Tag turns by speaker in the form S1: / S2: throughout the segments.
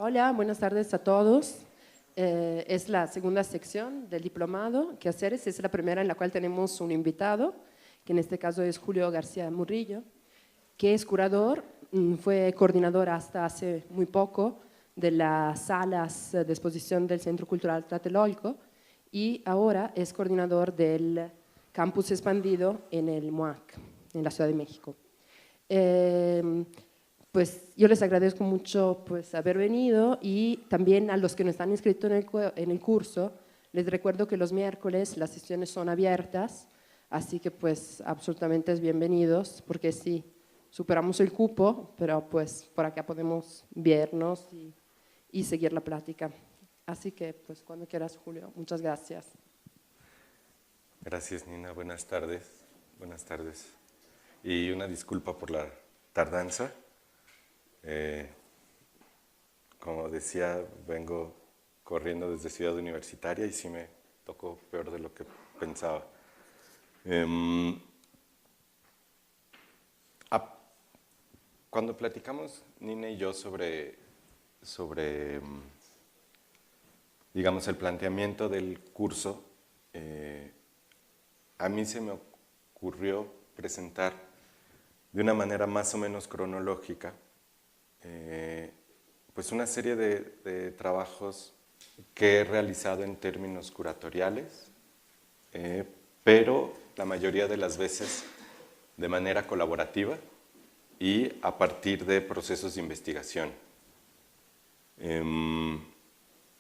S1: Hola, buenas tardes a todos. Es la segunda sección del diplomado Quehaceres. Es la primera en la cual tenemos un invitado, que en este caso es Julio García Murillo, que es curador, fue coordinador hasta hace muy poco de las salas de exposición del Centro Cultural Tlatelolco y ahora es coordinador del campus expandido en el MUAC, en la Ciudad de México. Pues yo les agradezco mucho pues, haber venido y también a los que no están inscritos en el curso, les recuerdo que los miércoles las sesiones son abiertas, así que pues absolutamente es bienvenidos, porque sí, superamos el cupo, pero pues por acá podemos vernos y seguir la plática. Así que pues cuando quieras, Julio, muchas gracias.
S2: Gracias, Nina. Buenas tardes. Buenas tardes. Y una disculpa por la tardanza. Como decía, vengo corriendo desde Ciudad Universitaria y sí me tocó peor de lo que pensaba. Cuando platicamos, Nina y yo, sobre digamos, el planteamiento del curso, a mí se me ocurrió presentar de una manera más o menos cronológica pues una serie de trabajos que he realizado en términos curatoriales, pero la mayoría de las veces de manera colaborativa y a partir de procesos de investigación.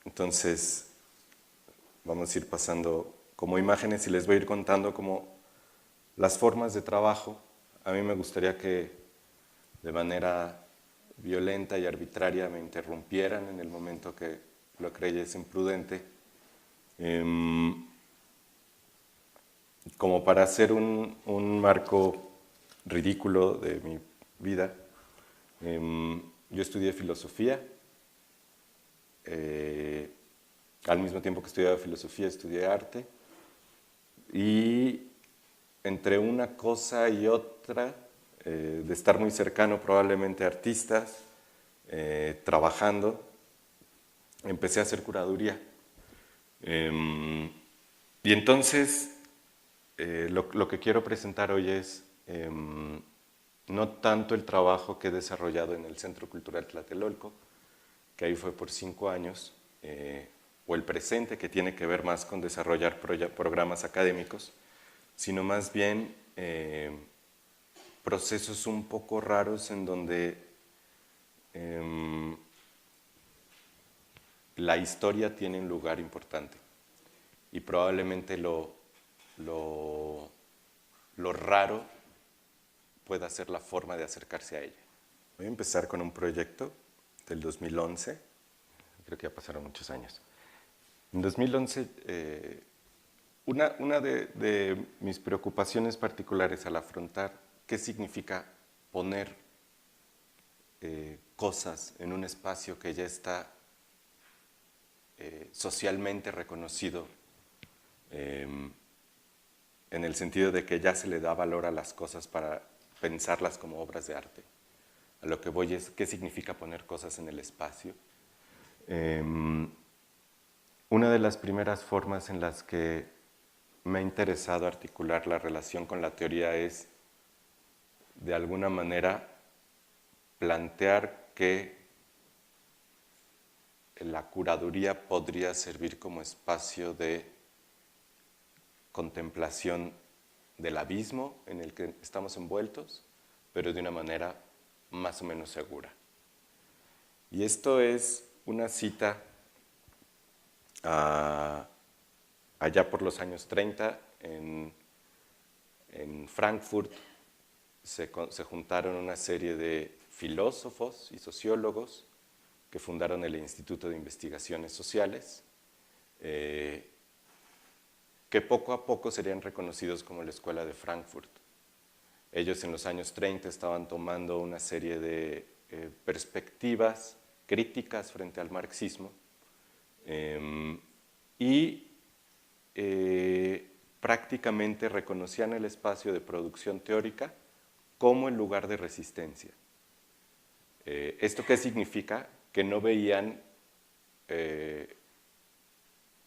S2: Entonces, vamos a ir pasando como imágenes y les voy a ir contando como las formas de trabajo. A mí me gustaría que de manera violenta y arbitraria me interrumpieran en el momento que lo creyesen prudente, como para hacer un marco ridículo de mi vida. Yo estudié filosofía, al mismo tiempo que estudiaba filosofía estudié arte, y entre una cosa y otra, de estar muy cercano probablemente a artistas, trabajando, empecé a hacer curaduría. Y entonces, lo que quiero presentar hoy es no tanto el trabajo que he desarrollado en el Centro Cultural Tlatelolco, que ahí fue por 5 años, o el presente, que tiene que ver más con desarrollar programas académicos, sino más bien procesos un poco raros en donde la historia tiene un lugar importante y probablemente lo raro pueda ser la forma de acercarse a ella. Voy a empezar con un proyecto del 2011, creo que ya pasaron muchos años. En 2011, una de mis preocupaciones particulares al afrontar qué significa poner cosas en un espacio que ya está socialmente reconocido, en el sentido de que ya se le da valor a las cosas para pensarlas como obras de arte. A lo que voy es qué significa poner cosas en el espacio. Una de las primeras formas en las que me ha interesado articular la relación con la teoría es, de alguna manera, plantear que la curaduría podría servir como espacio de contemplación del abismo en el que estamos envueltos, pero de una manera más o menos segura. Y esto es una cita allá por los años 30, en Frankfurt se juntaron una serie de filósofos y sociólogos que fundaron el Instituto de Investigaciones Sociales, que poco a poco serían reconocidos como la Escuela de Frankfurt. Ellos en los años 30 estaban tomando una serie de perspectivas críticas frente al marxismo, y prácticamente reconocían el espacio de producción teórica como el lugar de resistencia. ¿Esto qué significa? que no veían,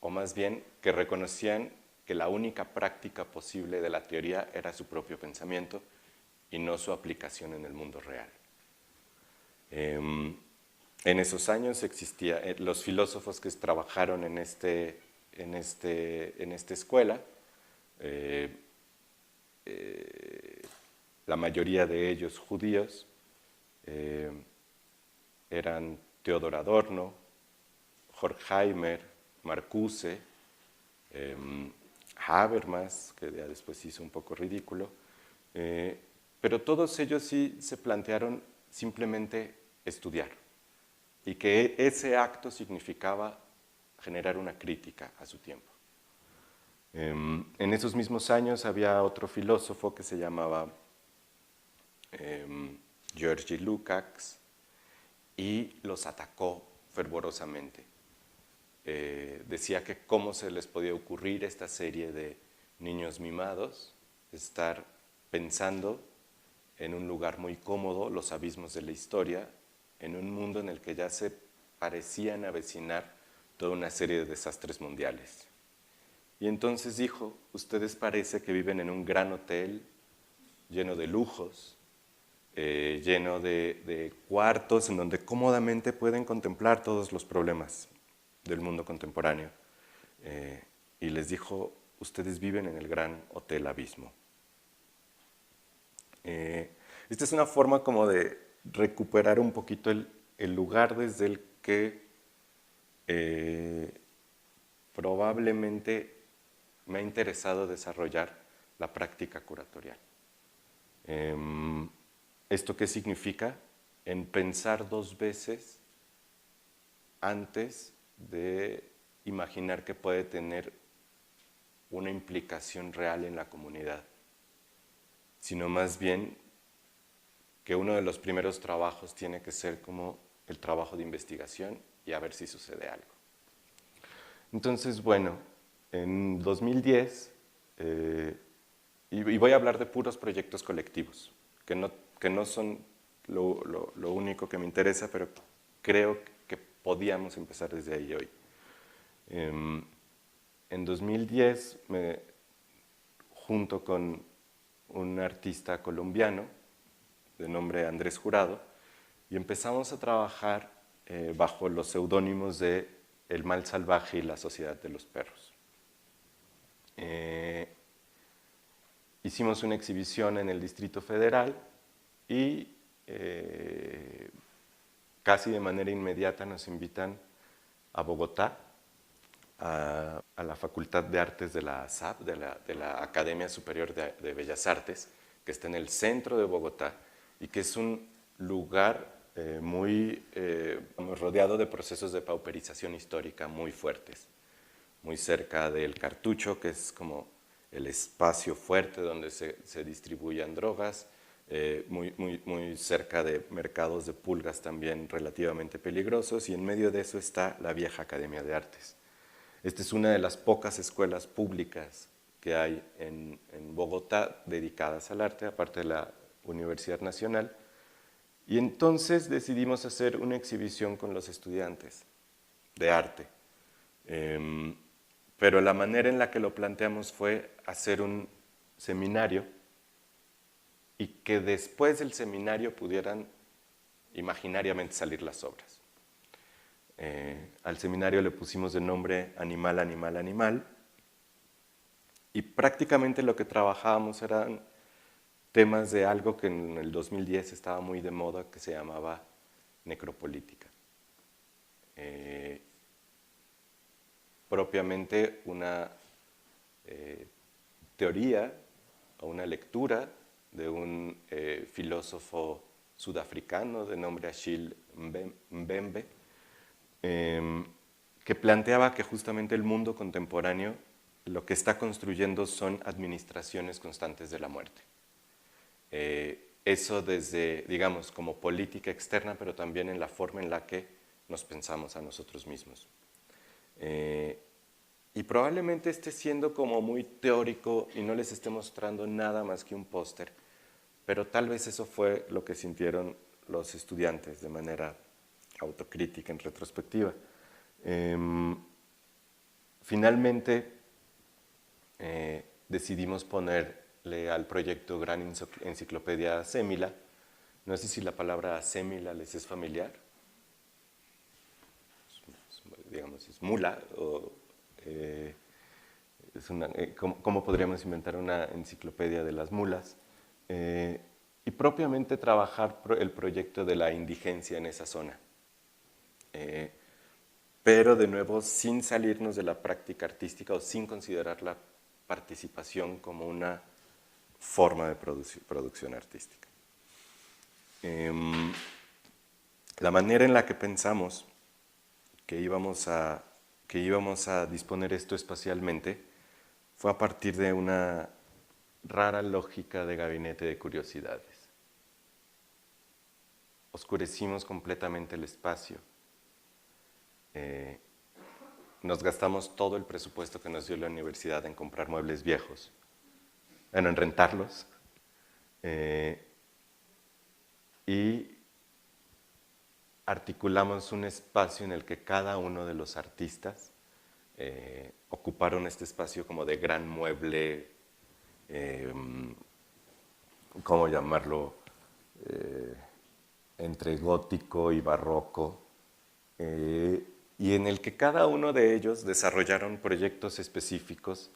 S2: o más bien que reconocían que la única práctica posible de la teoría era su propio pensamiento y no su aplicación en el mundo real. En esos años existía, los filósofos que trabajaron en esta escuela, la mayoría de ellos judíos, eran Theodor Adorno, Horkheimer, Marcuse, Habermas, que ya después hizo un poco ridículo, pero todos ellos sí se plantearon simplemente estudiar y que ese acto significaba generar una crítica a su tiempo. En esos mismos años había otro filósofo que se llamaba Georgi Lukács y los atacó fervorosamente. Decía que cómo se les podía ocurrir esta serie de niños mimados, estar pensando en un lugar muy cómodo, los abismos de la historia, en un mundo en el que ya se parecían avecinar toda una serie de desastres mundiales. Y entonces dijo, ustedes parece que viven en un gran hotel lleno de lujos, lleno de cuartos en donde cómodamente pueden contemplar todos los problemas del mundo contemporáneo. Y les dijo, ustedes viven en el gran hotel abismo. Esta es una forma como de recuperar un poquito el lugar desde el que probablemente me ha interesado desarrollar la práctica curatorial. ¿Esto qué significa? En pensar dos veces antes de imaginar que puede tener una implicación real en la comunidad, sino más bien que uno de los primeros trabajos tiene que ser como el trabajo de investigación y a ver si sucede algo. Entonces, bueno, en 2010, y voy a hablar de puros proyectos colectivos, que no son lo único que me interesa, pero creo que podíamos empezar desde ahí hoy. En 2010, junto con un artista colombiano de nombre Andrés Jurado, y empezamos a trabajar bajo los seudónimos de El Mal Salvaje y la Sociedad de los Perros. Hicimos una exhibición en el Distrito Federal y casi de manera inmediata nos invitan a Bogotá, a la Facultad de Artes de la ASAP, de la Academia Superior de Bellas Artes, que está en el centro de Bogotá y que es un lugar muy rodeado de procesos de pauperización histórica muy fuertes, muy cerca del Cartucho, que es como el espacio fuerte donde se distribuyen drogas, muy cerca de mercados de pulgas también relativamente peligrosos, y en medio de eso está la vieja Academia de Artes. Esta es una de las pocas escuelas públicas que hay en Bogotá dedicadas al arte, aparte de la Universidad Nacional, y entonces decidimos hacer una exhibición con los estudiantes de arte. Pero la manera en la que lo planteamos fue hacer un seminario y que después del seminario pudieran imaginariamente salir las obras. Al seminario le pusimos de nombre Animal, Animal, Animal, y prácticamente lo que trabajábamos eran temas de algo que en el 2010 estaba muy de moda, que se llamaba necropolítica. Propiamente una teoría o una lectura de un filósofo sudafricano de nombre Achille Mbembe, que planteaba que justamente el mundo contemporáneo lo que está construyendo son administraciones constantes de la muerte. Eso desde, digamos, como política externa, pero también en la forma en la que nos pensamos a nosotros mismos. Y probablemente esté siendo como muy teórico y no les esté mostrando nada más que un póster, pero tal vez eso fue lo que sintieron los estudiantes de manera autocrítica en retrospectiva. Finalmente, decidimos ponerle al proyecto Gran Enciclopedia Sémila. No sé si la palabra sémila les es familiar. Digamos, es mula, o ¿cómo podríamos inventar una enciclopedia de las mulas? Y propiamente trabajar el proyecto de la indigencia en esa zona. Pero de nuevo, sin salirnos de la práctica artística o sin considerar la participación como una forma de producción artística. La manera en la que pensamos que íbamos a disponer esto espacialmente fue a partir de una rara lógica de gabinete de curiosidades. Oscurecimos completamente el espacio. Nos gastamos todo el presupuesto que nos dio la universidad en comprar muebles viejos, en rentarlos, y articulamos un espacio en el que cada uno de los artistas ocuparon este espacio como de gran mueble, ¿cómo llamarlo? Entre gótico y barroco, y en el que cada uno de ellos desarrollaron proyectos específicos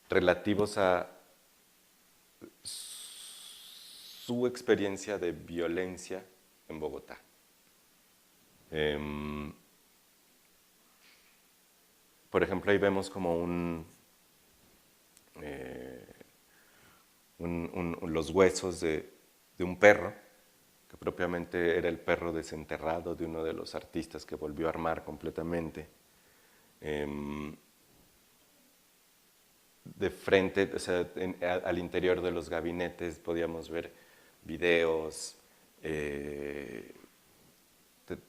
S2: relativos a su experiencia de violencia en Bogotá. Por ejemplo, ahí vemos como los huesos de un perro, que propiamente era el perro desenterrado de uno de los artistas que volvió a armar completamente. De frente, o sea, al interior de los gabinetes podíamos ver videos,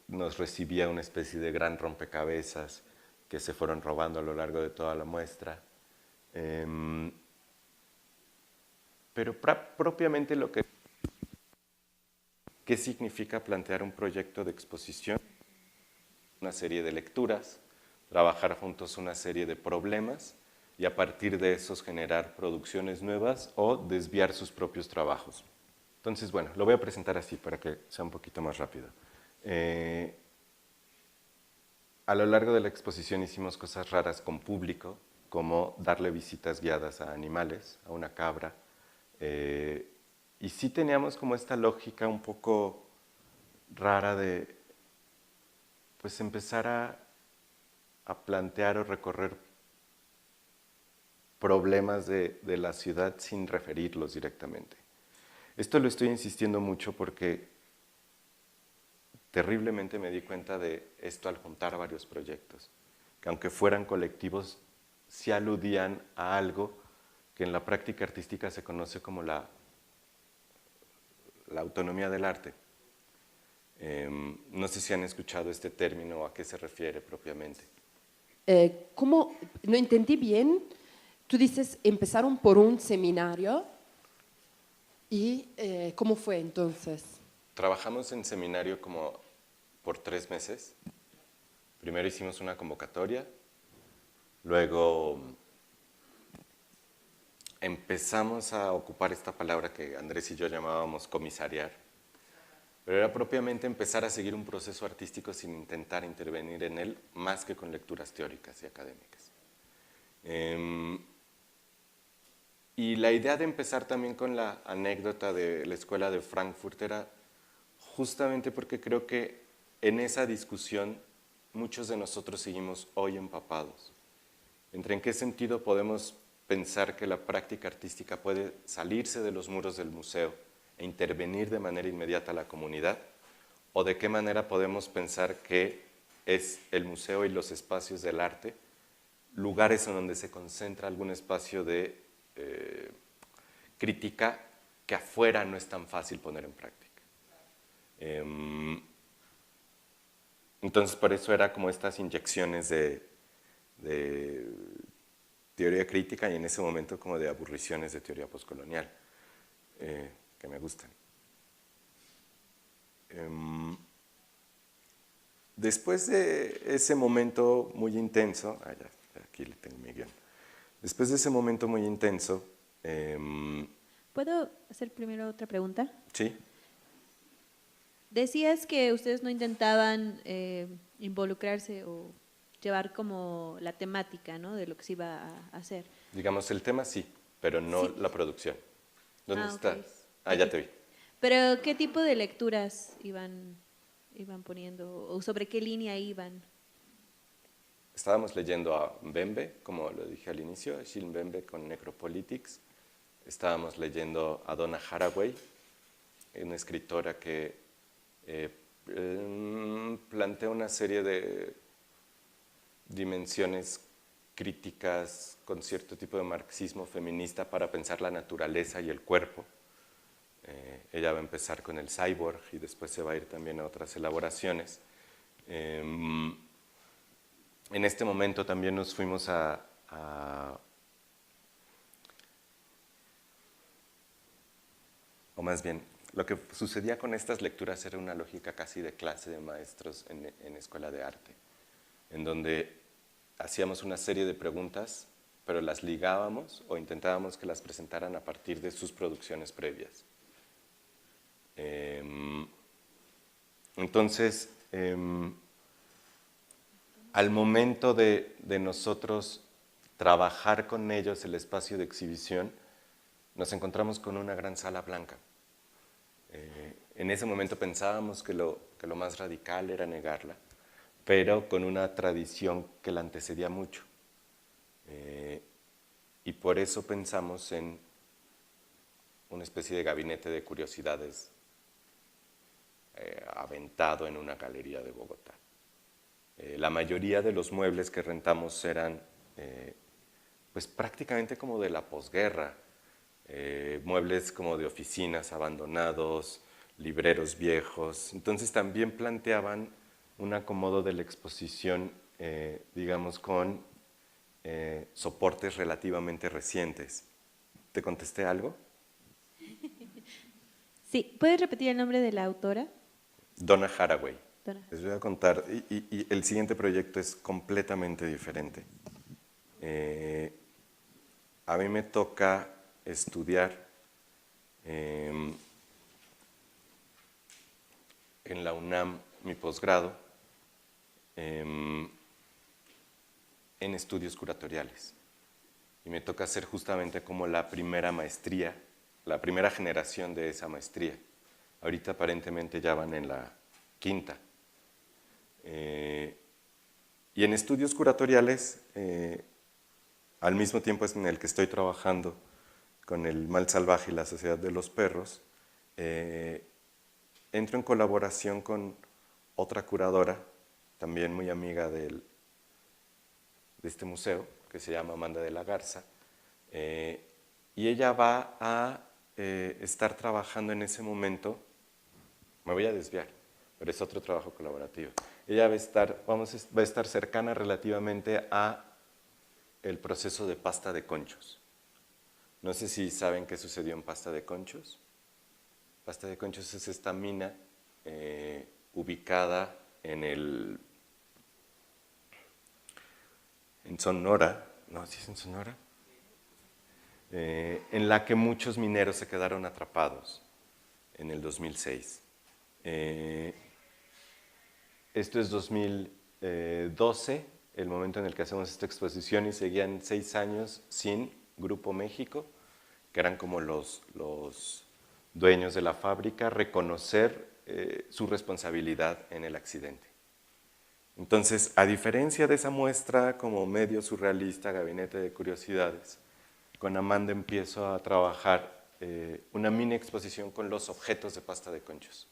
S2: nos recibía una especie de gran rompecabezas que se fueron robando a lo largo de toda la muestra. Pero propiamente ¿qué significa plantear un proyecto de exposición? Una serie de lecturas, trabajar juntos una serie de problemas y a partir de esos generar producciones nuevas o desviar sus propios trabajos. Entonces, bueno, lo voy a presentar así para que sea un poquito más rápido. A lo largo de la exposición hicimos cosas raras con público, como darle visitas guiadas a animales, a una cabra, y sí teníamos como esta lógica un poco rara de pues empezar a plantear o recorrer problemas de la ciudad sin referirlos directamente. Esto lo estoy insistiendo mucho porque terriblemente me di cuenta de esto al juntar varios proyectos, que aunque fueran colectivos, sí aludían a algo que en la práctica artística se conoce como la autonomía del arte. No sé si han escuchado este término o a qué se refiere propiamente.
S1: ¿Cómo? No entendí bien. Tú dices, empezaron por un seminario y ¿cómo fue entonces?
S2: Trabajamos en seminario como por 3 meses. Primero hicimos una convocatoria, luego empezamos a ocupar esta palabra que Andrés y yo llamábamos comisariar, pero era propiamente empezar a seguir un proceso artístico sin intentar intervenir en él más que con lecturas teóricas y académicas. Y la idea de empezar también con la anécdota de la escuela de Frankfurt era justamente porque creo que en esa discusión muchos de nosotros seguimos hoy empapados. Entre en qué sentido podemos pensar que la práctica artística puede salirse de los muros del museo e intervenir de manera inmediata a la comunidad, o de qué manera podemos pensar que es el museo y los espacios del arte lugares en donde se concentra algún espacio de crítica que afuera no es tan fácil poner en práctica. Entonces, por eso era como estas inyecciones de teoría crítica y en ese momento como de aburriciones de teoría postcolonial, que me gustan. Después de ese momento muy intenso, aquí le tengo mi guión. Después de ese momento muy intenso,
S3: ¿Puedo hacer primero otra pregunta?
S2: sí,
S3: Decías que ustedes no intentaban involucrarse o llevar como la temática, ¿no?, de lo que se iba a hacer.
S2: digamos el tema sí, pero no
S3: Sí.
S2: la producción. ¿Dónde
S3: Ah,
S2: estás?
S3: ok.
S2: Ah, ya
S3: Aquí.
S2: te vi.
S3: Pero, ¿qué tipo de lecturas iban poniendo? ¿O sobre qué línea iban?
S2: Estábamos leyendo a Mbembe, como lo dije al inicio, Achille Mbembe con Necropolitics. Estábamos leyendo a Donna Haraway, una escritora que plantea una serie de dimensiones críticas con cierto tipo de marxismo feminista para pensar la naturaleza y el cuerpo. Ella va a empezar con el cyborg y después se va a ir también a otras elaboraciones. En este momento también nos fuimos o más bien, lo que sucedía con estas lecturas era una lógica casi de clase de maestros en escuela de arte, en donde hacíamos una serie de preguntas, pero las ligábamos o intentábamos que las presentaran a partir de sus producciones previas. Entonces, al momento de nosotros trabajar con ellos el espacio de exhibición, nos encontramos con una gran sala blanca. En ese momento pensábamos que lo más radical era negarla, pero con una tradición que la antecedía mucho. Y por eso pensamos en una especie de gabinete de curiosidades aventado en una galería de Bogotá. La mayoría de los muebles que rentamos eran pues prácticamente como de la posguerra, muebles como de oficinas abandonados, libreros viejos. Entonces también planteaban un acomodo de la exposición, digamos, con soportes relativamente recientes. ¿Te contesté algo?
S3: Sí, ¿puedes repetir el nombre de la autora?
S2: Donna Haraway.
S3: Donna.
S2: Les voy a contar, y el siguiente proyecto es completamente diferente. A mí me toca estudiar en la UNAM mi posgrado en estudios curatoriales. Y me toca hacer justamente como la primera maestría, la primera generación de esa maestría. Ahorita aparentemente ya van en la quinta. Y en estudios curatoriales, al mismo tiempo en el que estoy trabajando con el mal salvaje y la sociedad de los perros, entro en colaboración con otra curadora, también muy amiga de este museo, que se llama Amanda de la Garza, y ella va a estar trabajando en ese momento, me voy a desviar, pero es otro trabajo colaborativo. Ella va a estar cercana relativamente a el proceso de pasta de conchos. No sé si saben qué sucedió en pasta de conchos. Pasta de conchos es esta mina ubicada en Sonora, no, ¿sí es en Sonora? En la que muchos mineros se quedaron atrapados en el 2006. Esto es 2012, el momento en el que hacemos esta exposición, y seguían 6 años sin Grupo México, que eran como los dueños de la fábrica, reconocer su responsabilidad en el accidente. Entonces, a diferencia de esa muestra como medio surrealista, Gabinete de Curiosidades, con Amanda empiezo a trabajar una mini exposición con los objetos de pasta de conchos.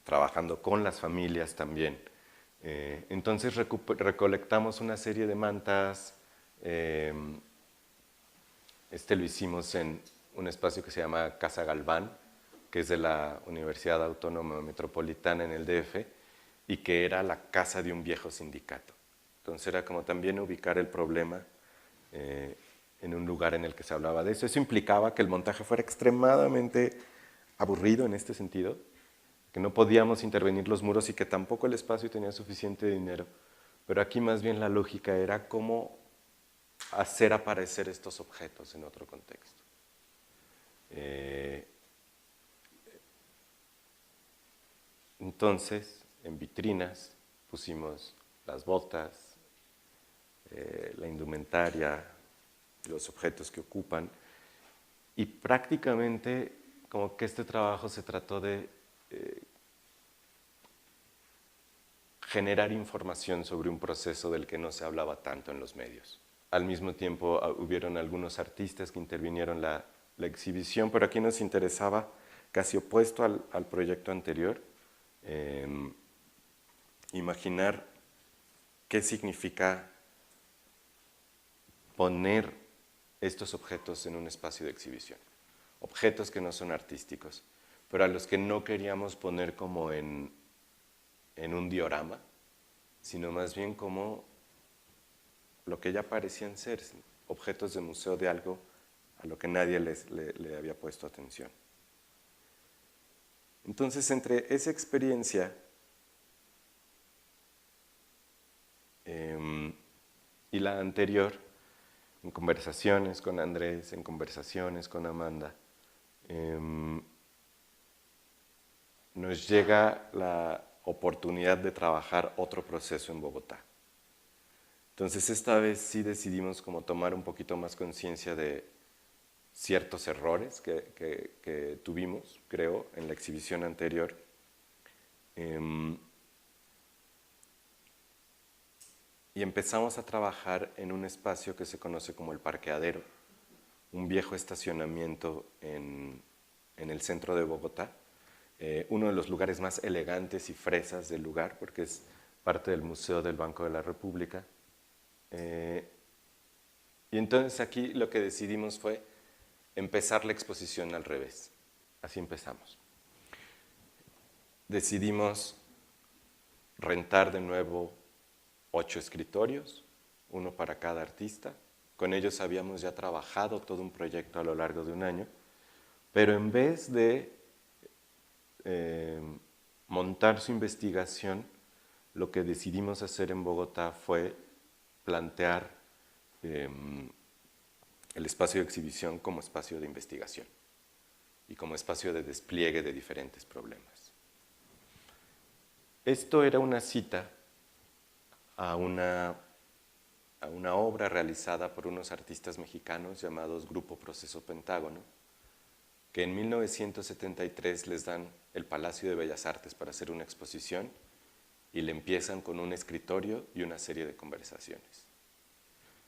S2: Trabajando con las familias también. Entonces recolectamos una serie de mantas. Este lo hicimos en un espacio que se llama Casa Galván, que es de la Universidad Autónoma Metropolitana en el DF, y que era la casa de un viejo sindicato. Entonces era como también ubicar el problema en un lugar en el que se hablaba de eso. Eso implicaba que el montaje fuera extremadamente aburrido en este sentido, que no podíamos intervenir los muros y que tampoco el espacio tenía suficiente dinero. Pero aquí más bien la lógica era cómo hacer aparecer estos objetos en otro contexto. Entonces, en vitrinas pusimos las botas, la indumentaria, los objetos que ocupan, y prácticamente como que este trabajo se trató de generar información sobre un proceso del que no se hablaba tanto en los medios. Al mismo tiempo hubieron algunos artistas que intervinieron la exhibición, pero aquí nos interesaba, casi opuesto al proyecto anterior, imaginar qué significa poner estos objetos en un espacio de exhibición. Objetos que no son artísticos, pero a los que no queríamos poner como en un diorama, sino más bien como lo que ya parecían ser, objetos de museo de algo a lo que nadie le había puesto atención. Entonces, entre esa experiencia y la anterior, en conversaciones con Andrés, en conversaciones con Amanda, nos llega la oportunidad de trabajar otro proceso en Bogotá. Entonces, esta vez sí decidimos como tomar un poquito más conciencia de ciertos errores que tuvimos, creo, en la exhibición anterior. Y empezamos a trabajar en un espacio que se conoce como el Parqueadero, un viejo estacionamiento en el centro de Bogotá, uno de los lugares más elegantes y fresas del lugar, porque es parte del Museo del Banco de la República. Y entonces aquí lo que decidimos fue empezar la exposición al revés. Así empezamos. Decidimos rentar de nuevo 8 escritorios, uno para cada artista. Con ellos habíamos ya trabajado todo un proyecto a lo largo de un año, pero en vez de montar su investigación, lo que decidimos hacer en Bogotá fue plantear el espacio de exhibición como espacio de investigación y como espacio de despliegue de diferentes problemas. Esto era una cita a una obra realizada por unos artistas mexicanos llamados Grupo Proceso Pentágono, que en 1973 les dan el Palacio de Bellas Artes para hacer una exposición y le empiezan con un escritorio y una serie de conversaciones.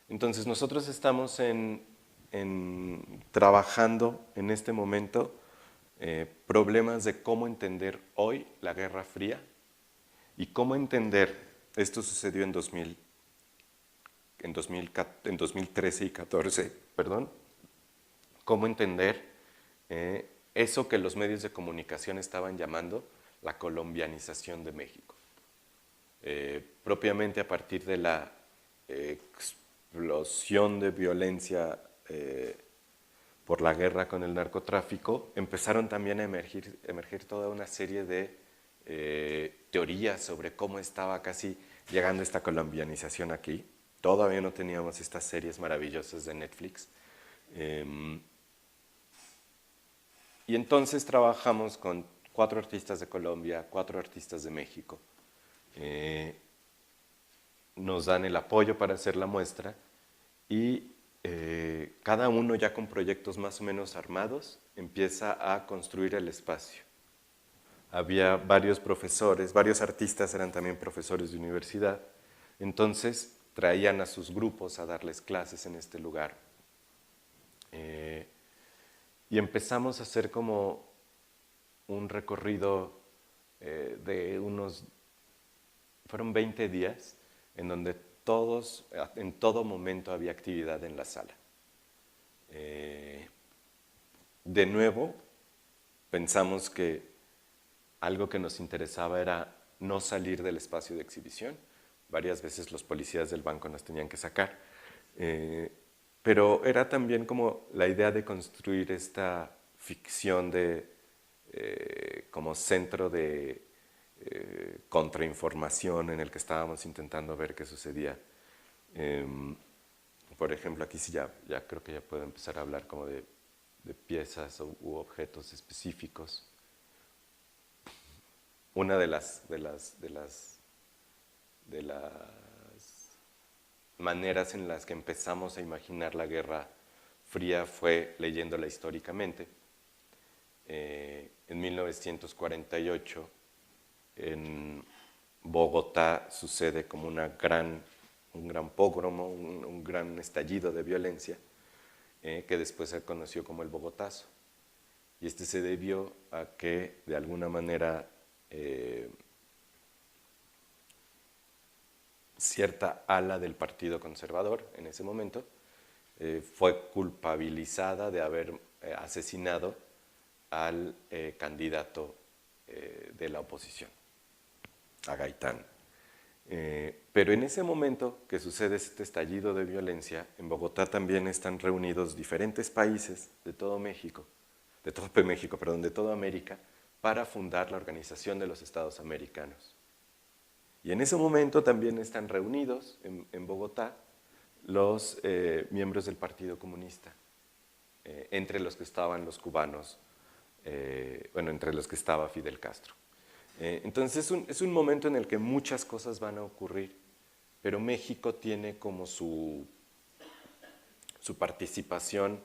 S2: Entonces nosotros estamos trabajando en este momento problemas de cómo entender hoy la Guerra Fría y cómo entender, esto sucedió en 2013 y 2014, perdón, cómo entender eso que los medios de comunicación estaban llamando la colombianización de México. Propiamente a partir de la explosión de violencia por la guerra con el narcotráfico, empezaron también a emerger toda una serie de teorías sobre cómo estaba casi llegando esta colombianización aquí. Todavía no teníamos estas series maravillosas de Netflix. Y entonces trabajamos con 4 artistas de Colombia, 4 artistas de México. Nos dan el apoyo para hacer la muestra y cada uno ya con proyectos más o menos armados empieza a construir el espacio. Había varios profesores, varios artistas eran también profesores de universidad, entonces traían a sus grupos a darles clases en este lugar. Y empezamos a hacer como un recorrido de fueron 20 días en donde en todo momento había actividad en la sala. De nuevo, pensamos que algo que nos interesaba era no salir del espacio de exhibición. Varias veces los policías del banco nos tenían que sacar. Pero era también como la idea de construir esta ficción de como centro de contrainformación en el que estábamos intentando ver qué sucedía. Por ejemplo, aquí sí ya creo que ya puedo empezar a hablar como de piezas u objetos específicos. Una de las maneras en las que empezamos a imaginar la Guerra Fría fue leyéndola históricamente. En 1948, en Bogotá sucede como un gran pogromo, un gran estallido de violencia, que después se conoció como el Bogotazo. Y este se debió a que, de alguna manera, cierta ala del Partido Conservador en ese momento fue culpabilizada de haber asesinado al candidato de la oposición, a Gaitán. Pero en ese momento que sucede este estallido de violencia, en Bogotá también están reunidos diferentes países de todo México, de toda América, para fundar la Organización de los Estados Americanos. Y en ese momento también están reunidos en Bogotá los miembros del Partido Comunista, entre los que estaban los cubanos, entre los que estaba Fidel Castro. Entonces es un momento en el que muchas cosas van a ocurrir, pero México tiene como su participación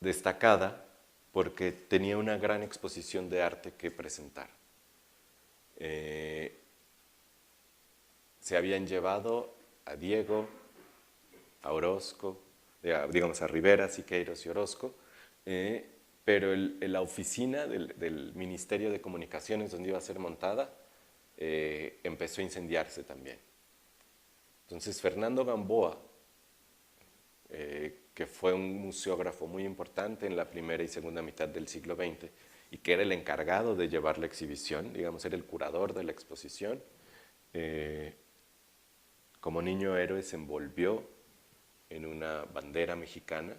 S2: destacada porque tenía una gran exposición de arte que presentar. Se habían llevado a Diego, a Orozco, digamos a Rivera, Siqueiros y Orozco, pero la oficina del Ministerio de Comunicaciones donde iba a ser montada empezó a incendiarse también. Entonces Fernando Gamboa, que fue un museógrafo muy importante en la primera y segunda mitad del siglo XX y que era el encargado de llevar la exhibición, digamos, era el curador de la exposición, como niño héroe se envolvió en una bandera mexicana,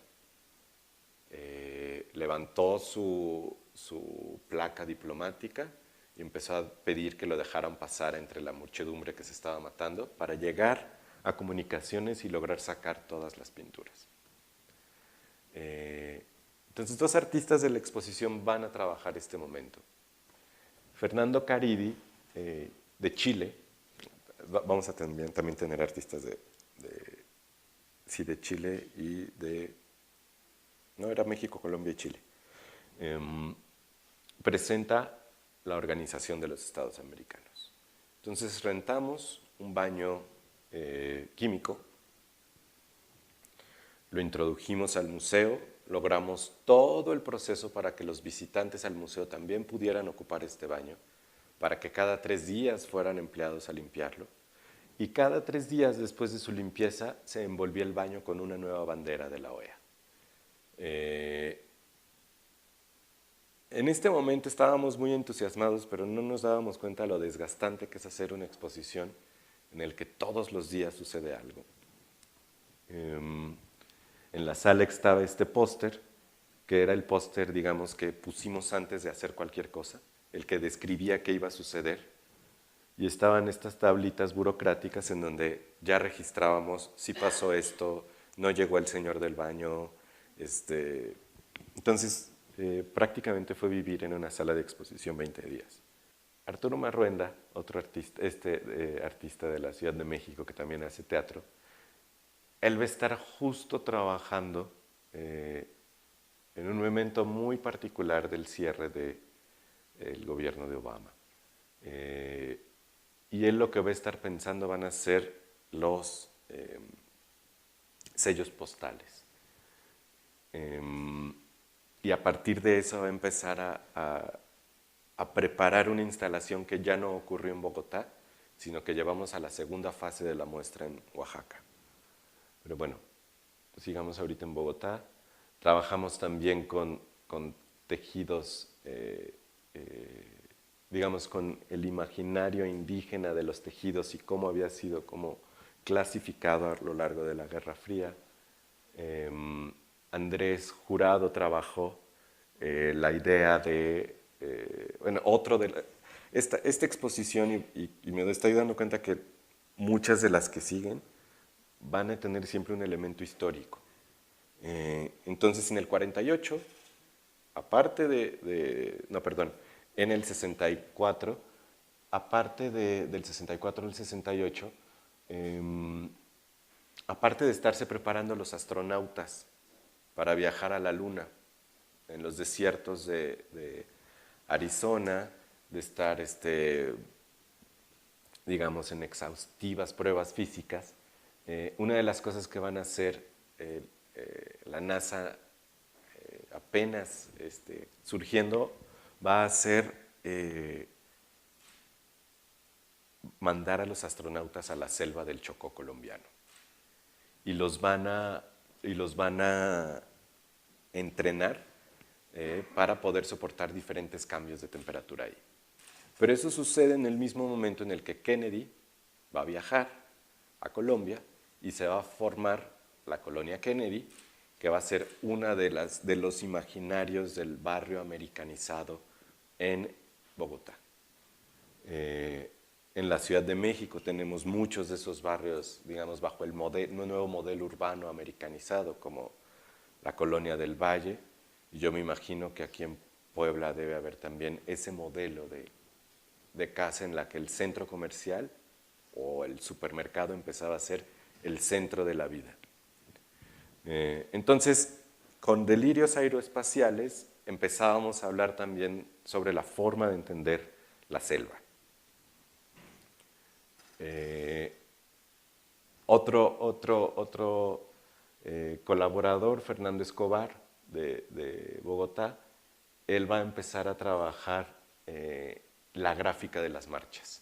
S2: levantó su placa diplomática y empezó a pedir que lo dejaran pasar entre la muchedumbre que se estaba matando para llegar a Comunicaciones y lograr sacar todas las pinturas. Entonces, dos artistas de la exposición van a trabajar este momento. Fernando Caridi, de Chile, vamos a también tener artistas de Chile y no, era México, Colombia y Chile. Presenta la Organización de los Estados Americanos. Entonces rentamos un baño químico, lo introdujimos al museo, logramos todo el proceso para que los visitantes al museo también pudieran ocupar este baño, para que cada 3 días fueran empleados a limpiarlo, y cada 3 días después de su limpieza se envolvía el baño con una nueva bandera de la OEA. En este momento estábamos muy entusiasmados, pero no nos dábamos cuenta de lo desgastante que es hacer una exposición en el que todos los días sucede algo. En la sala estaba este póster, que era el póster, digamos, que pusimos antes de hacer cualquier cosa, el que describía qué iba a suceder, y estaban estas tablitas burocráticas en donde ya registrábamos si pasó esto, no llegó el señor del baño. Entonces, prácticamente fue vivir en una sala de exposición 20 días. Arturo Marruenda, otro artista, artista de la Ciudad de México que también hace teatro, él va a estar justo trabajando en un momento muy particular del cierre del gobierno de Obama. Y él lo que va a estar pensando van a ser los sellos postales. Y a partir de eso va a empezar a preparar una instalación que ya no ocurrió en Bogotá, sino que llevamos a la segunda fase de la muestra en Oaxaca. Pero bueno, sigamos ahorita en Bogotá. Trabajamos también con tejidos, digamos, con el imaginario indígena de los tejidos y cómo había sido como clasificado a lo largo de la Guerra Fría. Andrés Jurado trabajó la idea de, bueno, esta exposición, y me estoy dando cuenta que muchas de las que siguen van a tener siempre un elemento histórico. Entonces, en el 48, aparte no, perdón, en el 64, aparte del 64 al 68, aparte de estarse preparando los astronautas para viajar a la Luna, en los desiertos de Arizona, de estar, digamos, en exhaustivas pruebas físicas, una de las cosas que van a hacer la NASA apenas surgiendo va a ser mandar a los astronautas a la selva del Chocó colombiano. Y los van a entrenar para poder soportar diferentes cambios de temperatura ahí. Pero eso sucede en el mismo momento en el que Kennedy va a viajar a Colombia y se va a formar la colonia Kennedy, que va a ser una de los imaginarios del barrio americanizado en Bogotá. En la Ciudad de México tenemos muchos de esos barrios, digamos, bajo el nuevo modelo urbano americanizado, como la Colonia del Valle, y yo me imagino que aquí en Puebla debe haber también ese modelo de casa en la que el centro comercial o el supermercado empezaba a ser el centro de la vida. Entonces, con delirios aeroespaciales empezábamos a hablar también sobre la forma de entender la selva. Otro colaborador, Fernando Escobar, de Bogotá, él va a empezar a trabajar la gráfica de las marchas.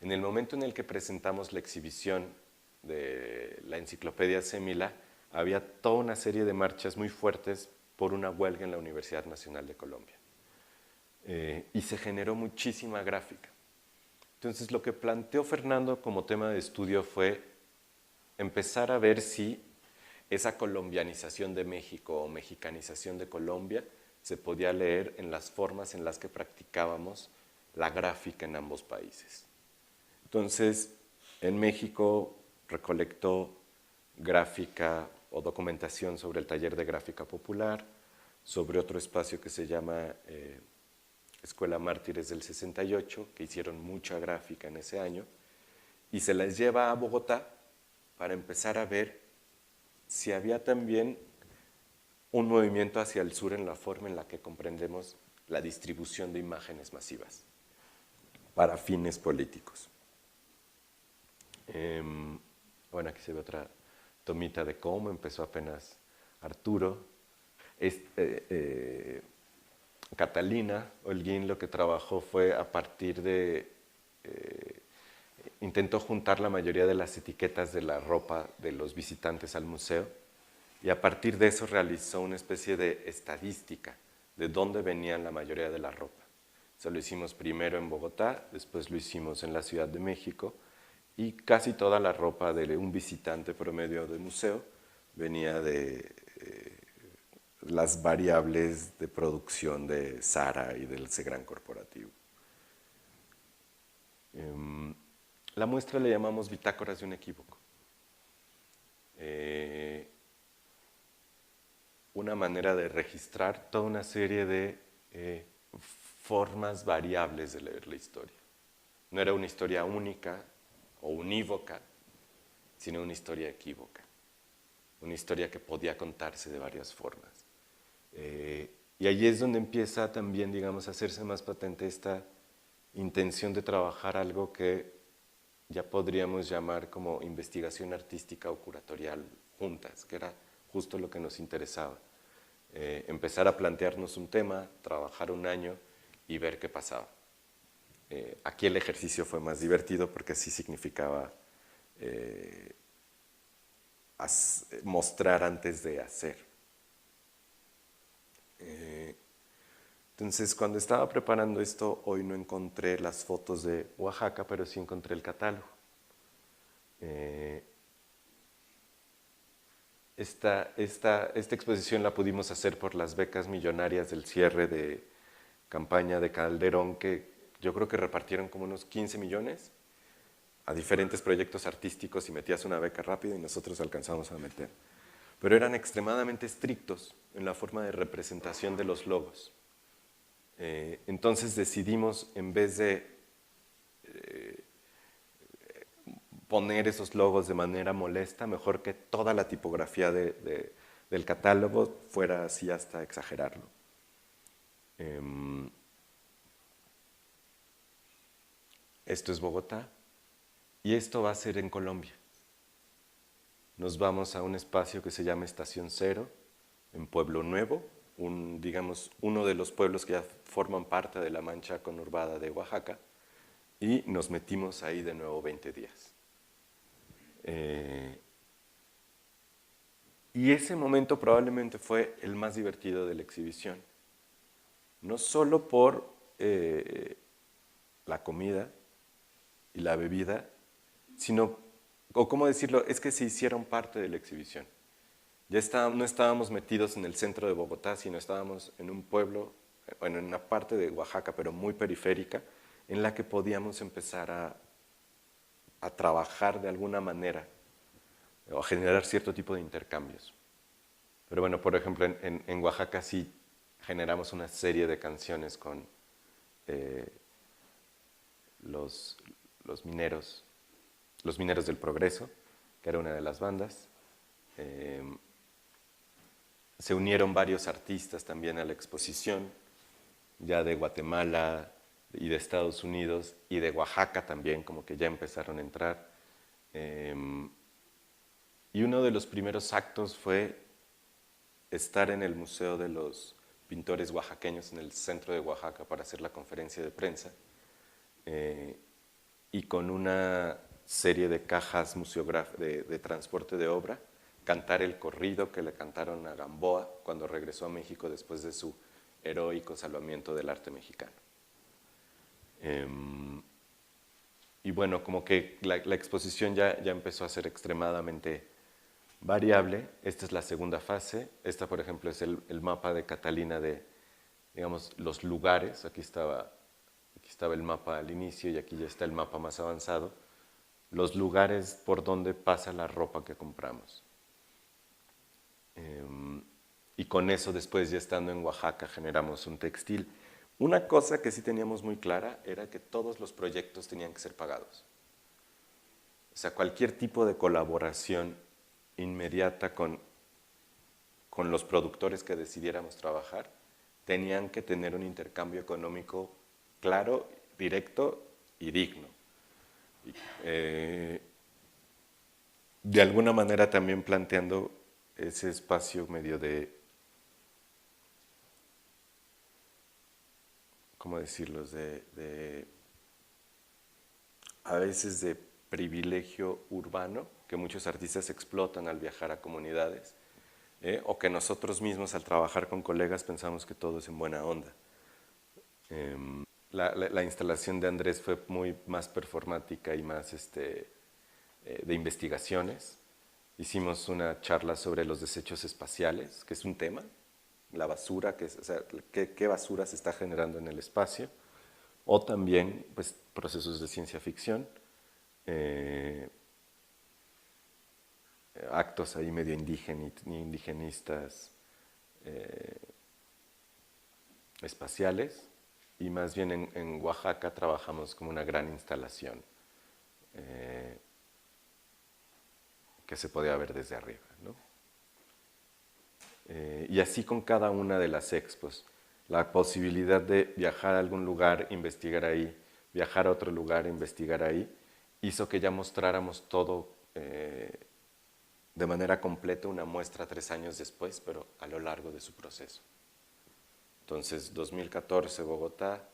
S2: En el momento en el que presentamos la exhibición de la enciclopedia Semilla, había toda una serie de marchas muy fuertes por una huelga en la Universidad Nacional de Colombia. Y se generó muchísima gráfica. Entonces, lo que planteó Fernando como tema de estudio fue empezar a ver si esa colombianización de México o mexicanización de Colombia se podía leer en las formas en las que practicábamos la gráfica en ambos países. Entonces, en México recolectó gráfica o documentación sobre el taller de gráfica popular, sobre otro espacio que se llama Escuela Mártires del 68, que hicieron mucha gráfica en ese año, y se las lleva a Bogotá para empezar a ver si había también un movimiento hacia el sur en la forma en la que comprendemos la distribución de imágenes masivas para fines políticos. Bueno, aquí se ve otra tomita de cómo empezó apenas Arturo. Catalina Holguín lo que trabajó fue a partir de... intentó juntar la mayoría de las etiquetas de la ropa de los visitantes al museo y a partir de eso realizó una especie de estadística de dónde venían la mayoría de la ropa. Eso lo hicimos primero en Bogotá, después lo hicimos en la Ciudad de México y casi toda la ropa de un visitante promedio de museo venía de las variables de producción de Zara y de ese gran corporativo. La muestra le llamamos Bitácoras de un equívoco. Una manera de registrar toda una serie de formas variables de leer la historia. No era una historia única o unívoca, sino una historia equívoca. Una historia que podía contarse de varias formas. Y ahí es donde empieza también, digamos, a hacerse más patente esta intención de trabajar algo que ya podríamos llamar como investigación artística o curatorial juntas, que era justo lo que nos interesaba. Empezar a plantearnos un tema, trabajar un año y ver qué pasaba. Aquí el ejercicio fue más divertido porque sí significaba mostrar antes de hacer. Entonces, cuando estaba preparando esto, hoy no encontré las fotos de Oaxaca, pero sí encontré el catálogo. esta exposición la pudimos hacer por las becas millonarias del cierre de campaña de Calderón, que yo creo que repartieron como unos 15 millones a diferentes proyectos artísticos y metías una beca rápido y nosotros alcanzamos a meter. Pero eran extremadamente estrictos en la forma de representación de los logos. Entonces decidimos, en vez de poner esos logos de manera molesta, mejor que toda la tipografía del catálogo fuera así hasta exagerarlo. Esto es Bogotá y esto va a ser en Colombia. Nos vamos a un espacio que se llama Estación Cero, en Pueblo Nuevo, digamos, uno de los pueblos que ya forman parte de la mancha conurbada de Oaxaca, y nos metimos ahí de nuevo 20 días. Y ese momento probablemente fue el más divertido de la exhibición, no solo por la comida y la bebida, sino, o cómo decirlo, es que se hicieron parte de la exhibición. No estábamos metidos en el centro de Bogotá, sino estábamos en un pueblo, bueno, en una parte de Oaxaca, pero muy periférica, en la que podíamos empezar a trabajar de alguna manera o a generar cierto tipo de intercambios. Pero bueno, por ejemplo, en Oaxaca sí generamos una serie de canciones con los mineros del Progreso, que era una de las bandas. Se unieron varios artistas también a la exposición, ya de Guatemala y de Estados Unidos y de Oaxaca también, como que ya empezaron a entrar. Y uno de los primeros actos fue estar en el Museo de los Pintores Oaxaqueños en el centro de Oaxaca para hacer la conferencia de prensa, y con una serie de cajas de transporte de obra, cantar el corrido que le cantaron a Gamboa cuando regresó a México después de su heroico salvamiento del arte mexicano. Y bueno, como que la exposición ya empezó a ser extremadamente variable. Esta es la segunda fase. Esta, por ejemplo, es el mapa de Catalina de, digamos, los lugares. Aquí estaba el mapa al inicio y aquí ya está el mapa más avanzado. Los lugares por donde pasa la ropa que compramos. Y con eso, después, ya estando en Oaxaca, generamos un textil. Una cosa que sí teníamos muy clara era que todos los proyectos tenían que ser pagados. O sea, cualquier tipo de colaboración inmediata con los productores que decidiéramos trabajar, tenían que tener un intercambio económico claro, directo y digno. De alguna manera también planteando ese espacio medio de, ¿cómo decirlo?, a veces de privilegio urbano que muchos artistas explotan al viajar a comunidades, o que nosotros mismos al trabajar con colegas pensamos que todo es en buena onda. La instalación de Andrés fue muy más performática y más de investigaciones. Hicimos una charla sobre los desechos espaciales, que es un tema, la basura, o sea, qué basura se está generando en el espacio, o también pues, procesos de ciencia ficción, actos ahí medio indigenistas, espaciales, y más bien en Oaxaca trabajamos como una gran instalación que se podía ver desde arriba, ¿no? Y así con cada una de las expos, la posibilidad de viajar a algún lugar, investigar ahí, viajar a otro lugar, investigar ahí, hizo que ya mostráramos todo de manera completa, una muestra 3 años después, pero a lo largo de su proceso. Entonces, 2014 Bogotá,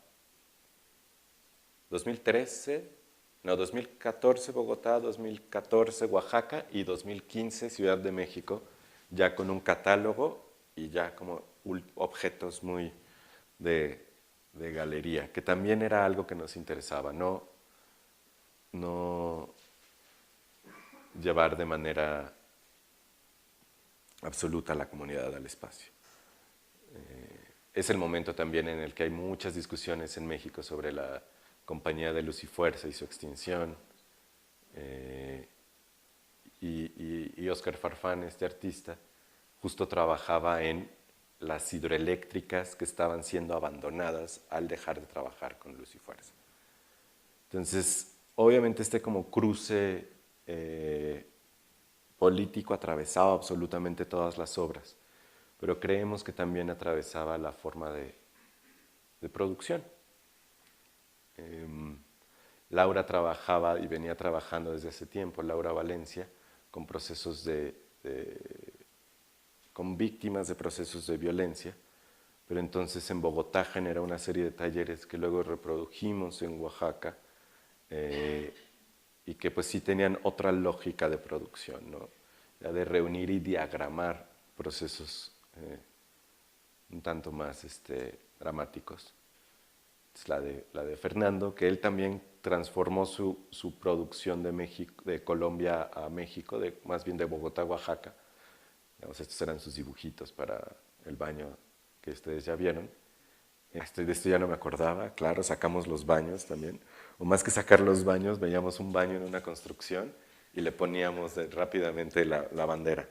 S2: 2014 Bogotá, 2014 Oaxaca y 2015 Ciudad de México, ya con un catálogo y ya como objetos muy de galería, que también era algo que nos interesaba, no llevar de manera absoluta a la comunidad, al espacio. Es el momento también en el que hay muchas discusiones en México sobre la Compañía de Luz y Fuerza y su extinción. Y Óscar Farfán, este artista, justo trabajaba en las hidroeléctricas que estaban siendo abandonadas al dejar de trabajar con Luz y Fuerza. Entonces, obviamente este como cruce político atravesaba absolutamente todas las obras, pero creemos que también atravesaba la forma de producción. Laura trabajaba y venía trabajando desde hace tiempo, Laura Valencia, con procesos con víctimas de procesos de violencia, pero entonces en Bogotá generó una serie de talleres que luego reprodujimos en Oaxaca y que pues sí tenían otra lógica de producción, ¿no? La de reunir y diagramar procesos un tanto más dramáticos. Es la de Fernando, que él también transformó su producción de México, de Colombia a México, más bien de Bogotá a Oaxaca. Digamos, estos eran sus dibujitos para el baño que ustedes ya vieron. De esto ya no me acordaba, claro, sacamos los baños también. O más que sacar los baños, veíamos un baño en una construcción y le poníamos rápidamente la bandera.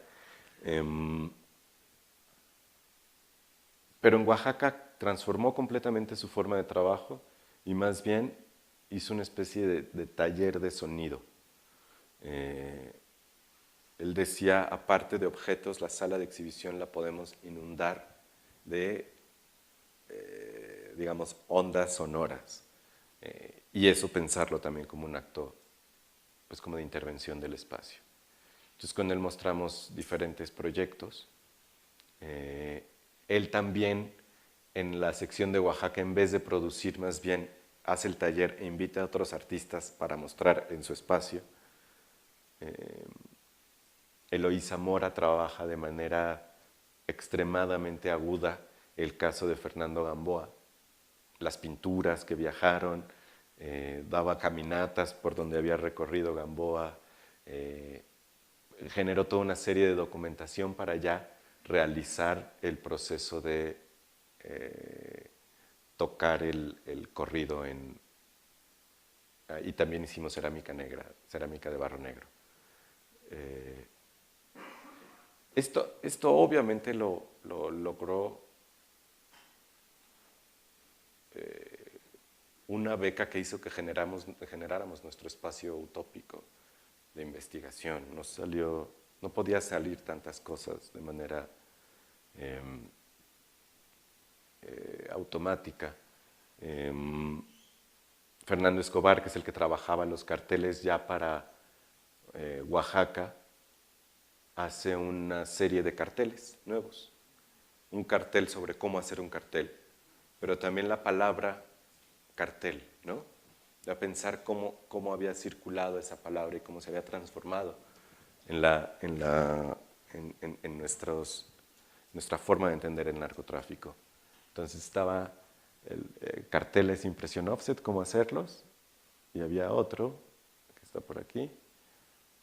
S2: Pero en Oaxaca transformó completamente su forma de trabajo y más bien hizo una especie de taller de sonido. Él decía, aparte de objetos, la sala de exhibición la podemos inundar de, digamos, ondas sonoras. Y eso pensarlo también como un acto, pues como de intervención del espacio. Entonces con él mostramos diferentes proyectos. Él también en la sección de Oaxaca, en vez de producir, más bien hace el taller e invita a otros artistas para mostrar en su espacio. Eloísa Mora trabaja de manera extremadamente aguda el caso de Fernando Gamboa, las pinturas que viajaron, daba caminatas por donde había recorrido Gamboa, generó toda una serie de documentación para ya realizar el proceso de tocar el corrido y también hicimos cerámica negra, cerámica de barro negro. Esto obviamente lo logró una beca que hizo que generáramos nuestro espacio utópico de investigación. No podía salir tantas cosas de manera automática. Fernando Escobar, que es el que trabajaba los carteles ya para Oaxaca, hace una serie de carteles nuevos. Un cartel sobre cómo hacer un cartel, pero también la palabra cartel, ¿no? De pensar cómo había circulado esa palabra y cómo se había transformado en nuestra forma de entender el narcotráfico. Entonces estaba carteles impresión offset, cómo hacerlos, y había otro, que está por aquí,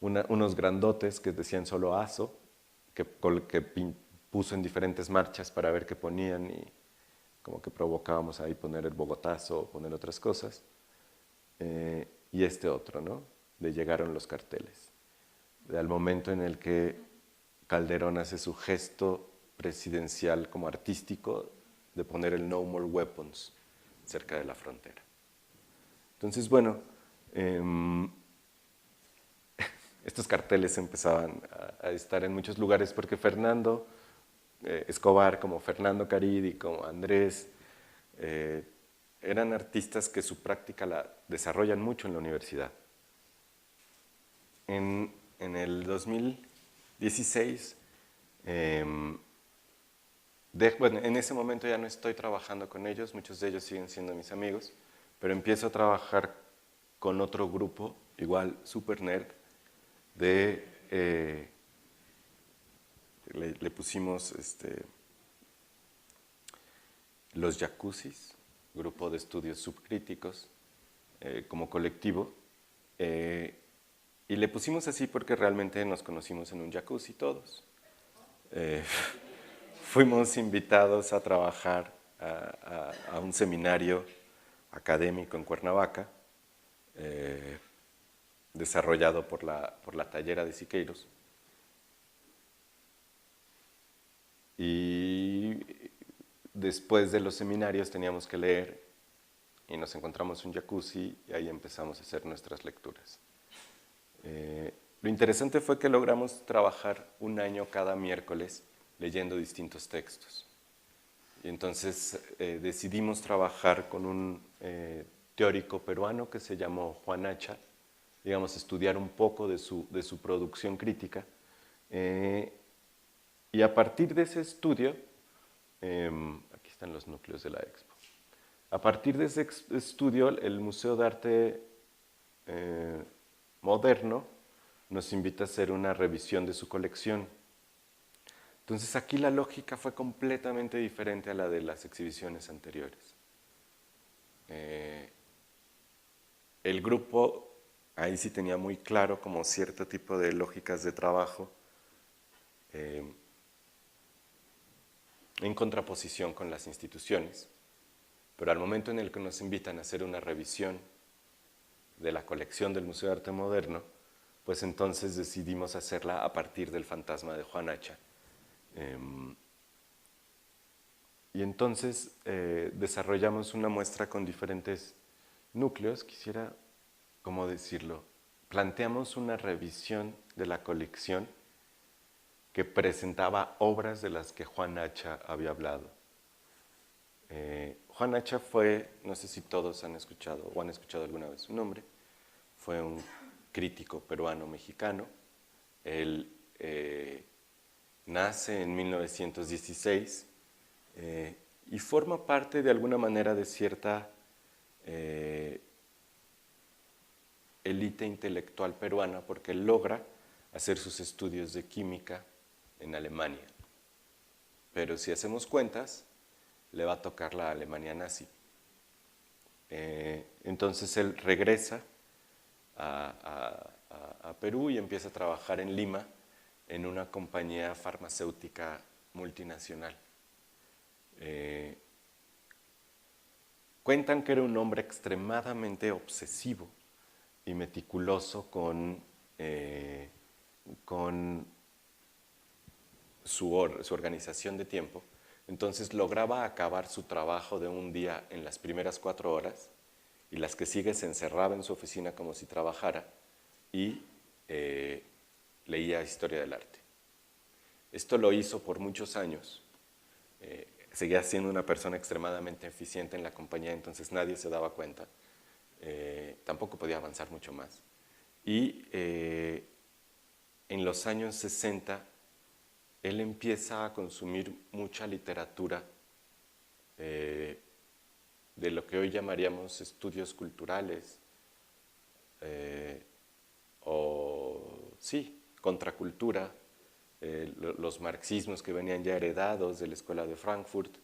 S2: unos grandotes que decían solo ASO, que puso en diferentes marchas para ver qué ponían y como que provocábamos ahí poner el Bogotazo o poner otras cosas. Y este otro, ¿no? De llegaron los carteles. Al momento en el que Calderón hace su gesto presidencial como artístico de poner el No More Weapons cerca de la frontera. Entonces, bueno, estos carteles empezaban a estar en muchos lugares porque Fernando Escobar, como Fernando Caridi, como Andrés, eran artistas que su práctica la desarrollan mucho en la universidad. En el 2016, bueno, en ese momento ya no estoy trabajando con ellos, muchos de ellos siguen siendo mis amigos, pero empiezo a trabajar con otro grupo, igual super nerd, le pusimos los Jacuzzis, grupo de estudios subcríticos, como colectivo, y le pusimos así porque realmente nos conocimos en un jacuzzi todos. eh, fuimos invitados a trabajar a un seminario académico en Cuernavaca, desarrollado por la Tallera de Siqueiros. Y después de los seminarios teníamos que leer y nos encontramos un jacuzzi y ahí empezamos a hacer nuestras lecturas. Lo interesante fue que logramos trabajar un año cada miércoles leyendo distintos textos. Y entonces decidimos trabajar con un teórico peruano que se llamó Juan Hacha, digamos, estudiar un poco de su producción crítica. Y a partir de ese estudio, aquí están los núcleos de la expo, a partir de ese estudio, el Museo de Arte Moderno nos invita a hacer una revisión de su colección. Entonces aquí la lógica fue completamente diferente a la de las exhibiciones anteriores. El grupo ahí sí tenía muy claro como cierto tipo de lógicas de trabajo en contraposición con las instituciones, pero al momento en el que nos invitan a hacer una revisión de la colección del Museo de Arte Moderno, pues entonces decidimos hacerla a partir del fantasma de Juan Hacha. Y entonces desarrollamos una muestra con diferentes núcleos, quisiera, ¿cómo decirlo? Planteamos una revisión de la colección que presentaba obras de las que Juan Hacha había hablado. Juan Hacha fue, no sé si todos han escuchado o han escuchado alguna vez su nombre, fue un crítico peruano-mexicano. Él nace en 1916 y forma parte de alguna manera de cierta élite intelectual peruana porque logra hacer sus estudios de química en Alemania. Pero si hacemos cuentas, le va a tocar la Alemania nazi. Entonces él regresa a Perú y empieza a trabajar en Lima en una compañía farmacéutica multinacional. Cuentan que era un hombre extremadamente obsesivo y meticuloso con su organización de tiempo. Entonces lograba acabar su trabajo de un día en las primeras 4 horas y las que sigue se encerraba en su oficina como si trabajara y leía historia del arte. Esto lo hizo por muchos años. Seguía siendo una persona extremadamente eficiente en la compañía, entonces nadie se daba cuenta. Tampoco podía avanzar mucho más. Y en los años 60, él empieza a consumir mucha literatura de lo que hoy llamaríamos estudios culturales, o sí, contracultura, los marxismos que venían ya heredados de la Escuela de Frankfurt.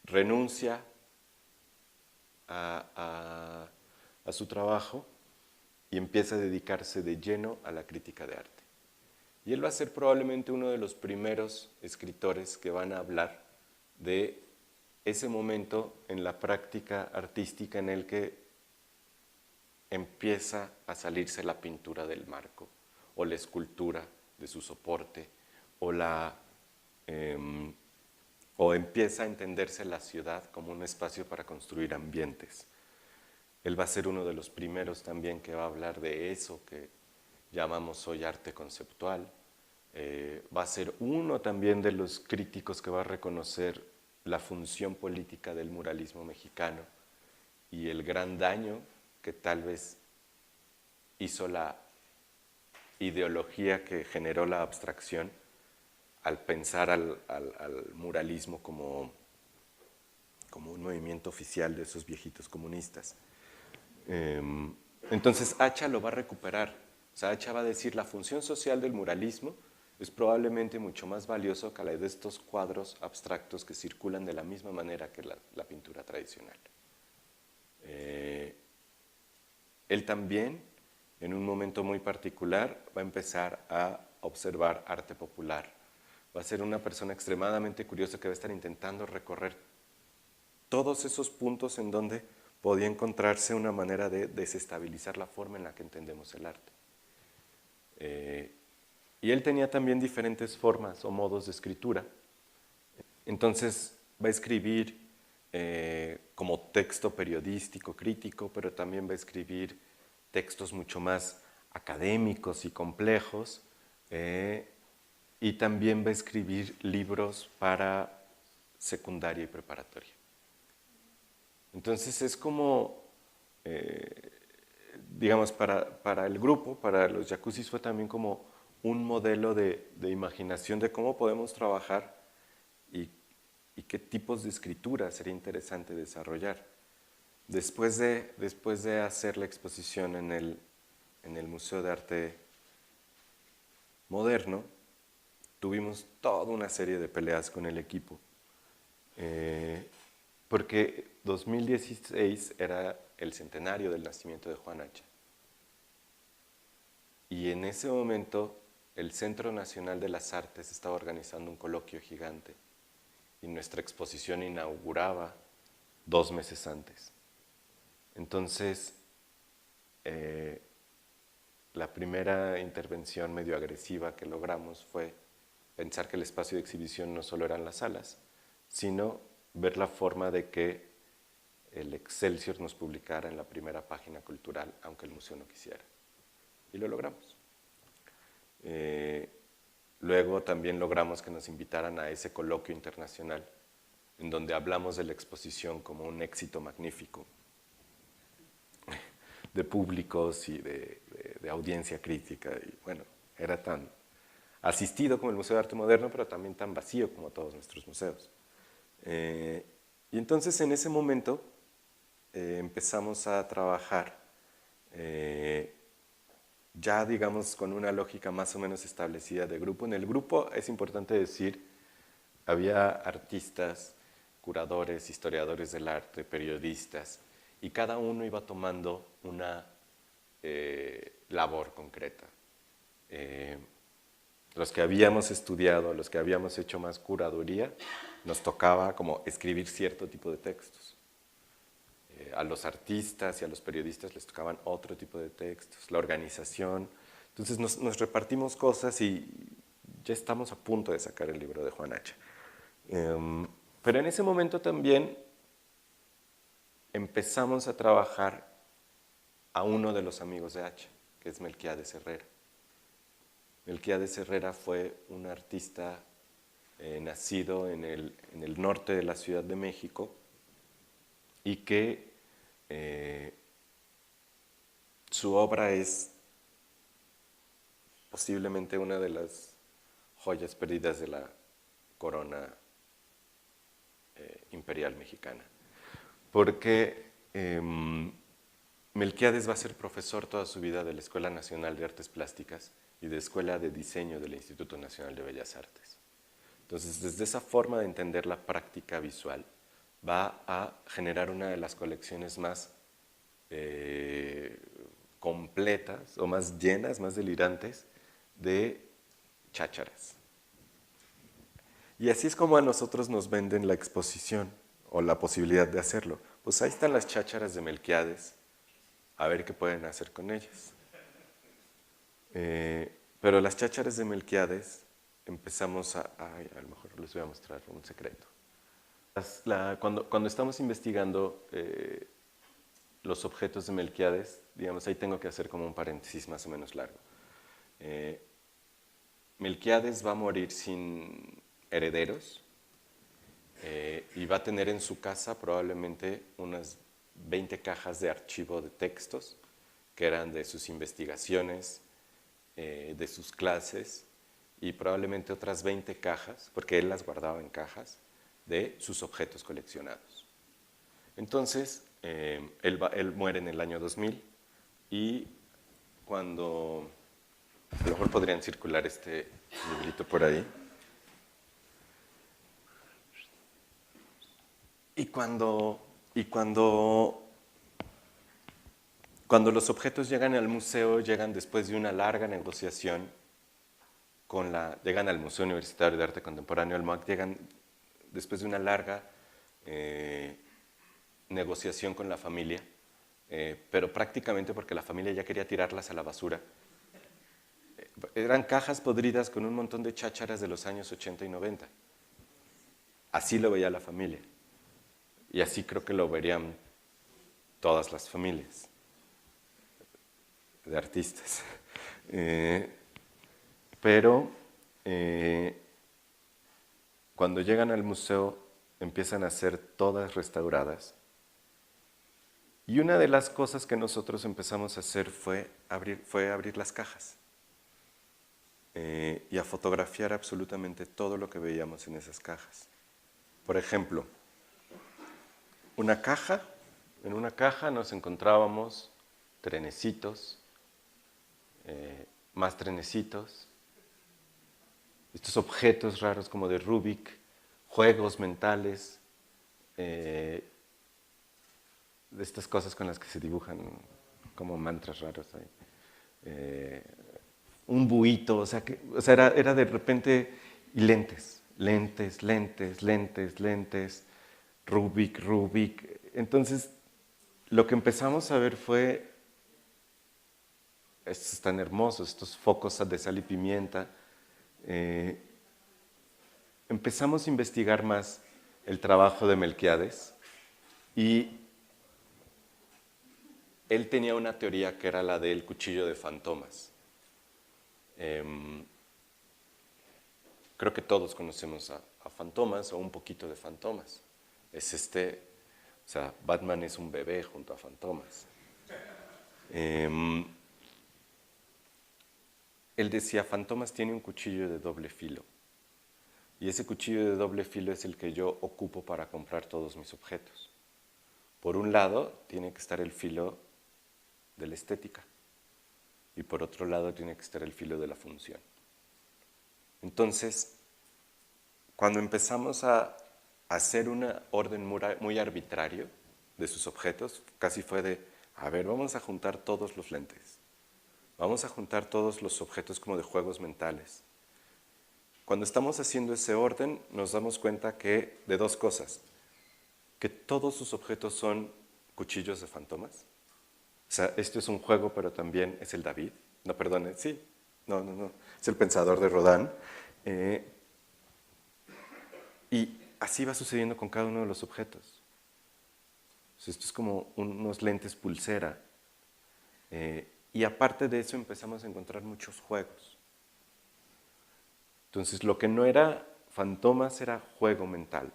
S2: Renuncia a su trabajo y empieza a dedicarse de lleno a la crítica de arte. Y él va a ser probablemente uno de los primeros escritores que van a hablar de ese momento en la práctica artística en el que empieza a salirse la pintura del marco, o la escultura de su soporte, o empieza a entenderse la ciudad como un espacio para construir ambientes. Él va a ser uno de los primeros también que va a hablar de eso que llamamos hoy arte conceptual. Va a ser uno también de los críticos que va a reconocer la función política del muralismo mexicano y el gran daño que tal vez hizo la ideología que generó la abstracción al pensar al muralismo como un movimiento oficial de esos viejitos comunistas. Entonces Hacha lo va a recuperar. O sea, Hacha va a decir la función social del muralismo es probablemente mucho más valioso que la de estos cuadros abstractos que circulan de la misma manera que la pintura tradicional. Él también, en un momento muy particular, va a empezar a observar arte popular. Va a ser una persona extremadamente curiosa que va a estar intentando recorrer todos esos puntos en donde podía encontrarse una manera de desestabilizar la forma en la que entendemos el arte. Y él tenía también diferentes formas o modos de escritura. Entonces va a escribir como texto periodístico, crítico, pero también va a escribir textos mucho más académicos y complejos, y también va a escribir libros para secundaria y preparatoria. Entonces es como, digamos, para el grupo, para los jacuzzis fue también como un modelo de imaginación de cómo podemos trabajar y qué tipos de escritura sería interesante desarrollar. Después de hacer la exposición en el Museo de Arte Moderno, tuvimos toda una serie de peleas con el equipo, porque 2016 era el centenario del nacimiento de Juan Hacha. Y en ese momento el Centro Nacional de las Artes estaba organizando un coloquio gigante y nuestra exposición inauguraba 2 meses antes. Entonces, la primera intervención medio agresiva que logramos fue pensar que el espacio de exhibición no solo eran las salas, sino ver la forma de que el Excelsior nos publicara en la primera página cultural, aunque el museo no quisiera. Y lo logramos. Luego también logramos que nos invitaran a ese coloquio internacional, en donde hablamos de la exposición como un éxito magnífico, de públicos y de audiencia crítica. Y bueno, era tan asistido como el Museo de Arte Moderno, pero también tan vacío como todos nuestros museos. Y entonces en ese momento empezamos a trabajar ya digamos con una lógica más o menos establecida de grupo. En el grupo, es importante decir, había artistas, curadores, historiadores del arte, periodistas, y cada uno iba tomando una labor concreta. Los que habíamos estudiado, los que habíamos hecho más curaduría, nos tocaba como escribir cierto tipo de textos. A los artistas y a los periodistas les tocaban otro tipo de textos, la organización. Entonces nos repartimos cosas y ya estamos a punto de sacar el libro de Juan Hacha. Pero en ese momento también empezamos a trabajar a uno de los amigos de Hacha, que es Melquiades Herrera. Melquiades Herrera fue un artista nacido en el norte de la Ciudad de México y que su obra es posiblemente una de las joyas perdidas de la corona imperial mexicana. Porque Melquiades va a ser profesor toda su vida de la Escuela Nacional de Artes Plásticas y de Escuela de Diseño del Instituto Nacional de Bellas Artes. Entonces, desde esa forma de entender la práctica visual, va a generar una de las colecciones más completas o más llenas, más delirantes de chácharas. Y así es como a nosotros nos venden la exposición o la posibilidad de hacerlo. Pues ahí están las chácharas de Melquiades, a ver qué pueden hacer con ellas. Pero las chácharas de Melquiades empezamos a lo mejor les voy a mostrar un secreto. Cuando estamos investigando los objetos de Melquiades, digamos, ahí tengo que hacer como un paréntesis más o menos largo. Melquiades va a morir sin herederos y va a tener en su casa probablemente unas 20 cajas de archivo de textos que eran de sus investigaciones, de sus clases, y probablemente otras 20 cajas, porque él las guardaba en cajas, de sus objetos coleccionados. Entonces, él muere en el año 2000 y cuando, a lo mejor podrían circular este librito por ahí, y cuando los objetos llegan al museo, llegan después de una larga negociación llegan al Museo Universitario de Arte Contemporáneo, al MUAC, llegan después de una larga negociación con la familia, pero prácticamente porque la familia ya quería tirarlas a la basura. Eran cajas podridas con un montón de chácharas de los años 80 y 90. Así lo veía la familia. Y así creo que lo verían todas las familias de artistas. Pero cuando llegan al museo empiezan a ser todas restauradas. Y una de las cosas que nosotros empezamos a hacer fue abrir las cajas y a fotografiar absolutamente todo lo que veíamos en esas cajas. Por ejemplo, en una caja nos encontrábamos trenecitos, más trenecitos, estos objetos raros como de Rubik, juegos mentales, de estas cosas con las que se dibujan como mantras raros ahí. Un buito, o sea, era de repente, y lentes, Rubik. Entonces, lo que empezamos a ver fue, estos están hermosos, estos focos de sal y pimienta. Empezamos a investigar más el trabajo de Melquiades y él tenía una teoría que era la del cuchillo de fantomas. Creo que todos conocemos a fantomas o un poquito de fantomas. O sea, Batman es un bebé junto a fantomas. Él decía, fantomas tiene un cuchillo de doble filo. Y ese cuchillo de doble filo es el que yo ocupo para comprar todos mis objetos. Por un lado, tiene que estar el filo de la estética. Y por otro lado, tiene que estar el filo de la función. Entonces, cuando empezamos a hacer un orden muy arbitrario de sus objetos, casi fue de, a ver, vamos a juntar todos los lentes. Vamos a juntar todos los objetos como de juegos mentales. Cuando estamos haciendo ese orden, nos damos cuenta de dos cosas. Que todos sus objetos son cuchillos de fantomas. O sea, esto es un juego, pero también es el David. No, perdone, sí. No. Es el pensador de Rodin. Y así va sucediendo con cada uno de los objetos. O sea, esto es como unos lentes pulsera. Y aparte de eso empezamos a encontrar muchos juegos. Entonces, lo que no era fantomas era juego mental.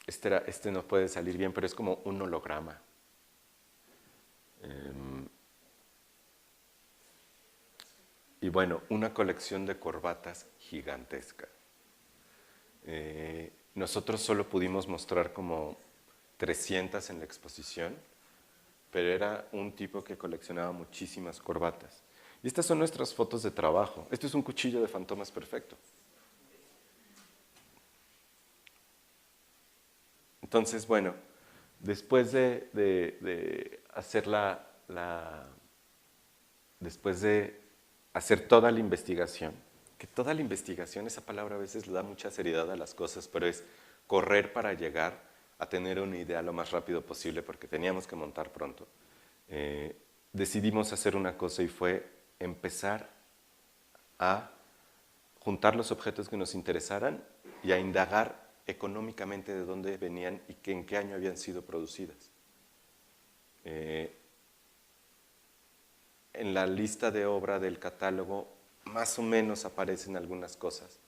S2: Este no puede salir bien, pero es como un holograma. Y bueno, una colección de corbatas gigantesca. Nosotros solo pudimos mostrar como 300 en la exposición, pero era un tipo que coleccionaba muchísimas corbatas. Y estas son nuestras fotos de trabajo. Esto es un cuchillo de fantomas perfecto. Entonces, bueno, después de hacer después de hacer toda la investigación, que toda la investigación, esa palabra a veces le da mucha seriedad a las cosas, pero es correr para llegar a tener una idea lo más rápido posible porque teníamos que montar pronto. Decidimos hacer una cosa y fue empezar a juntar los objetos que nos interesaran y a indagar económicamente de dónde venían y en qué año habían sido producidas. En la lista de obra del catálogo más o menos aparecen algunas cosas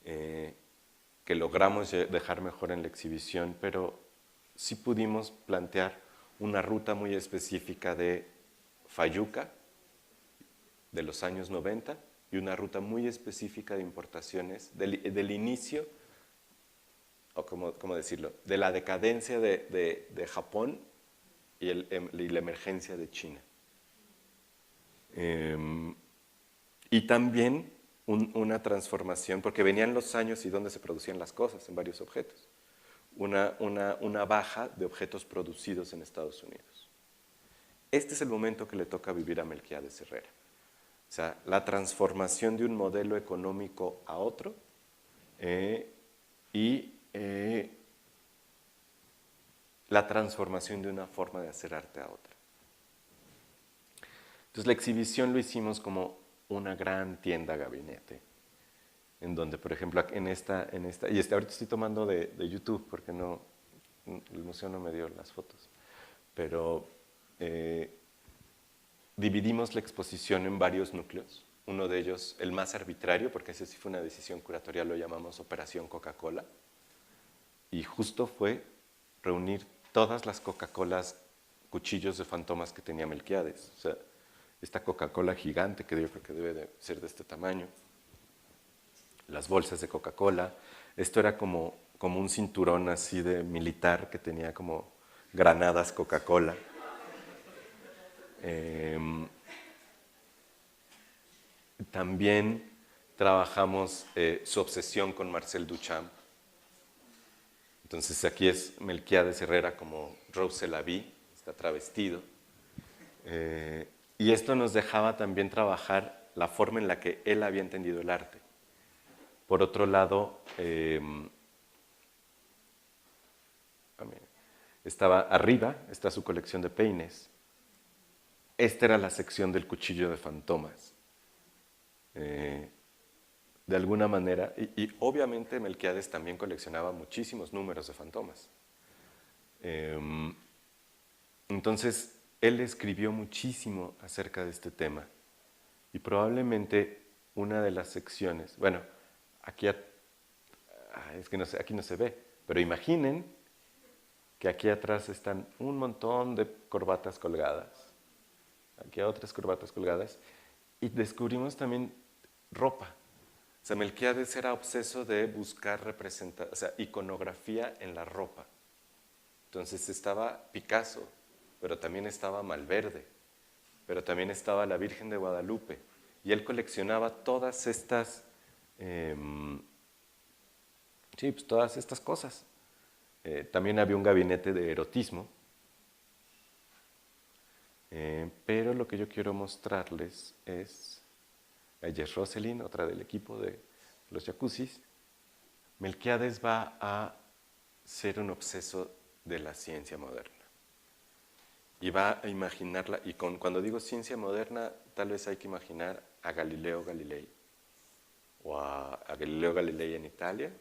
S2: que logramos dejar mejor en la exhibición, pero sí pudimos plantear una ruta muy específica de Fayuca de los años 90 y una ruta muy específica de importaciones del inicio, o cómo decirlo, de la decadencia de Japón y la emergencia de China. Y también una transformación, porque venían los años y donde se producían las cosas en varios objetos. Una baja de objetos producidos en Estados Unidos. Este es el momento que le toca vivir a Melquiades Herrera. O sea, la transformación de un modelo económico a otro y la transformación de una forma de hacer arte a otra. Entonces la exhibición lo hicimos como una gran tienda gabinete, en donde, por ejemplo, en esta y ahorita estoy tomando de YouTube porque el museo no me dio las fotos, pero dividimos la exposición en varios núcleos. Uno de ellos, el más arbitrario, porque ese sí fue una decisión curatorial, lo llamamos Operación Coca-Cola, y justo fue reunir todas las Coca-Colas, cuchillos de fantomas que tenía Melquiades. O sea, esta Coca-Cola gigante, que yo creo que debe de ser de este tamaño, las bolsas de Coca-Cola. Esto era como un cinturón así de militar que tenía como granadas Coca-Cola. También trabajamos su obsesión con Marcel Duchamp. Entonces aquí es Melquiades Herrera como Rose Lavie, está travestido. Y esto nos dejaba también trabajar la forma en la que él había entendido el arte. Por otro lado, estaba arriba, está su colección de peines. Esta era la sección del cuchillo de fantomas. De alguna manera, y obviamente Melquiades también coleccionaba muchísimos números de fantomas. Entonces, él escribió muchísimo acerca de este tema y probablemente una de las secciones, bueno, aquí, es que no sé, aquí no se ve, pero imaginen que aquí atrás están un montón de corbatas colgadas, aquí hay otras corbatas colgadas, y descubrimos también ropa. O sea, Melquiades era obseso de buscar o sea, iconografía en la ropa. Entonces estaba Picasso, pero también estaba Malverde, pero también estaba la Virgen de Guadalupe. Y él coleccionaba todas estas, pues todas estas cosas. También había un gabinete de erotismo. Pero lo que yo quiero mostrarles es a Jess Roselyn, otra del equipo de los jacuzzis. Melquiades va a ser un obseso de la ciencia moderna. Y va a imaginarla, y cuando digo ciencia moderna, tal vez hay que imaginar a Galileo Galilei, o a Galileo Galilei en Italia,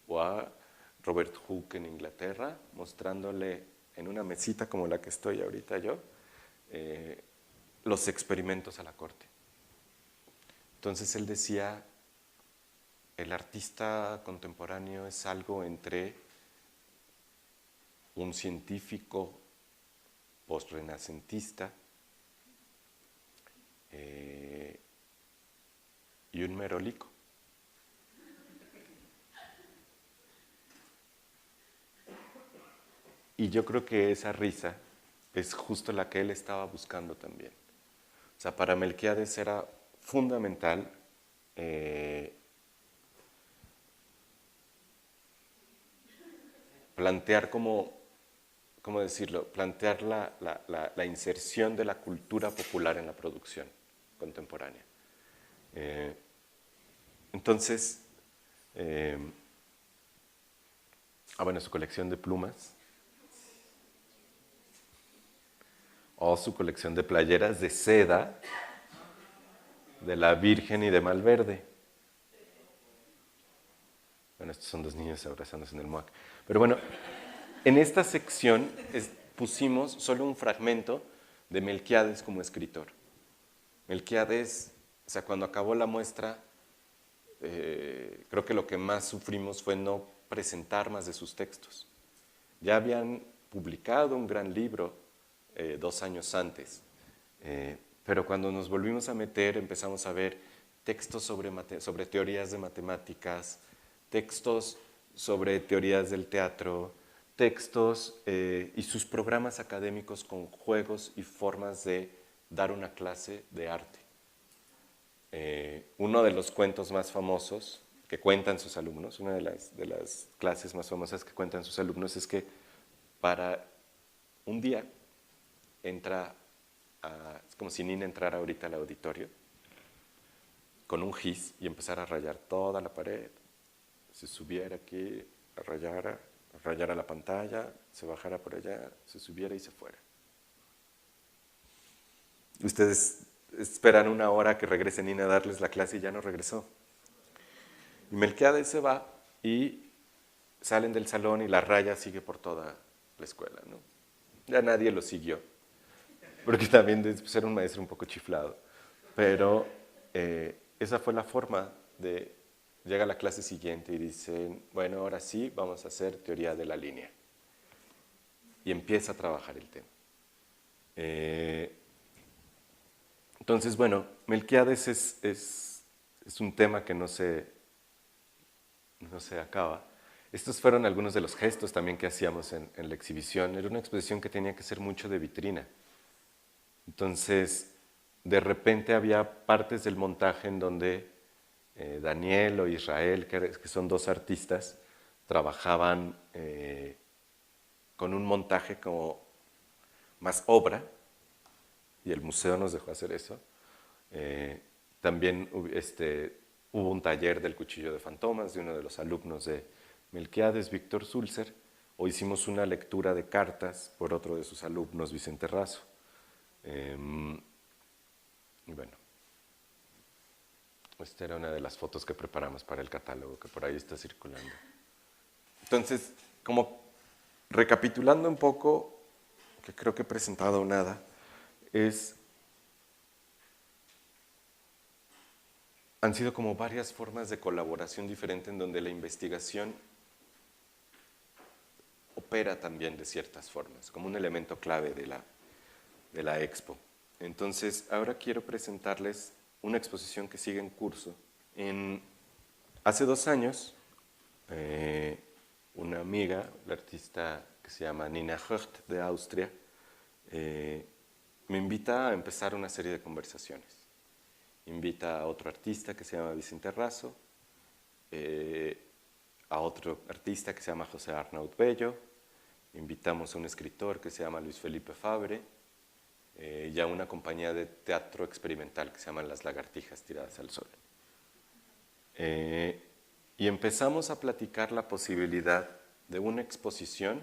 S2: o a Robert Hooke en Inglaterra, mostrándole en una mesita como la que estoy ahorita yo, los experimentos a la corte. Entonces él decía, el artista contemporáneo es algo entre un científico postrenacentista y un merolico. Y yo creo que esa risa es justo la que él estaba buscando también. O sea, para Melquiades era fundamental plantear ¿cómo decirlo? Plantear la inserción de la cultura popular en la producción contemporánea. Entonces, bueno, su colección de plumas, o su colección de playeras de seda de la Virgen y de Malverde. Bueno, estos son dos niños abrazándose en el MOAC. Pero bueno, en esta sección pusimos solo un fragmento de Melquiades como escritor. Melquiades, o sea, cuando acabó la muestra, creo que lo que más sufrimos fue no presentar más de sus textos. Ya habían publicado un gran libro 2 años antes, pero cuando nos volvimos a meter empezamos a ver textos sobre teorías de matemáticas, textos sobre teorías del teatro, textos y sus programas académicos con juegos y formas de dar una clase de arte. Uno de los cuentos más famosos que cuentan sus alumnos, una de las clases más famosas que cuentan sus alumnos es que para un día es como si Nina entrara ahorita al auditorio, con un gis y empezara a rayar toda la pared. Se subiera aquí, rayara la pantalla, se bajara por allá, se subiera y se fuera. Ustedes esperan una hora que regrese Nina a darles la clase y ya no regresó. Y Melquiades se va y salen del salón y la raya sigue por toda la escuela, ¿no? Ya nadie lo siguió, porque también era un maestro un poco chiflado. Pero esa fue la forma de... Llega a la clase siguiente y dicen, bueno, ahora sí vamos a hacer teoría de la línea. Y empieza a trabajar el tema. Entonces, bueno, Melquiades es un tema que no se acaba. Estos fueron algunos de los gestos también que hacíamos en la exhibición. Era una exposición que tenía que ser mucho de vitrina. Entonces, de repente había partes del montaje en donde Daniel o Israel, que son dos artistas, trabajaban con un montaje como más obra, y el museo nos dejó hacer eso. También hubo un taller del cuchillo de fantomas de uno de los alumnos de Melquiades, Víctor Sulzer, o hicimos una lectura de cartas por otro de sus alumnos, Vicente Razo. Y bueno, esta era una de las fotos que preparamos para el catálogo, que por ahí está circulando. Entonces, como recapitulando un poco, que creo que he presentado nada, han sido como varias formas de colaboración diferente en donde la investigación opera también de ciertas formas, como un elemento clave de la expo. Entonces, ahora quiero presentarles una exposición que sigue en curso. Hace 2 años, una amiga, la artista que se llama Nina Höcht de Austria, me invita a empezar una serie de conversaciones. Invita a otro artista que se llama Vicente Razo, a otro artista que se llama José Arnaud Bello, invitamos a un escritor que se llama Luis Felipe Fabre, y a una compañía de teatro experimental que se llama Las Lagartijas Tiradas al Sol. Y empezamos a platicar la posibilidad de una exposición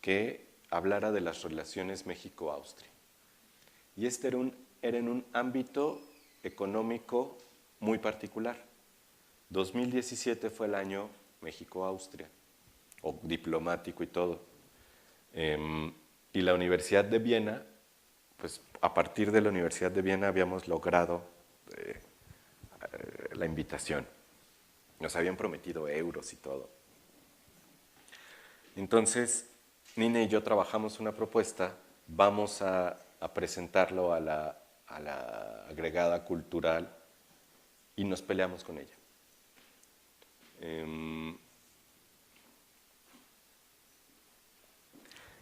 S2: que hablara de las relaciones México-Austria. Y era en un ámbito económico muy particular. 2017 fue el año México-Austria, o diplomático y todo. Y la Universidad de Viena, pues a partir de la Universidad de Viena habíamos logrado la invitación. Nos habían prometido euros y todo. Entonces, Nina y yo trabajamos una propuesta, vamos a presentarlo a la agregada cultural y nos peleamos con ella.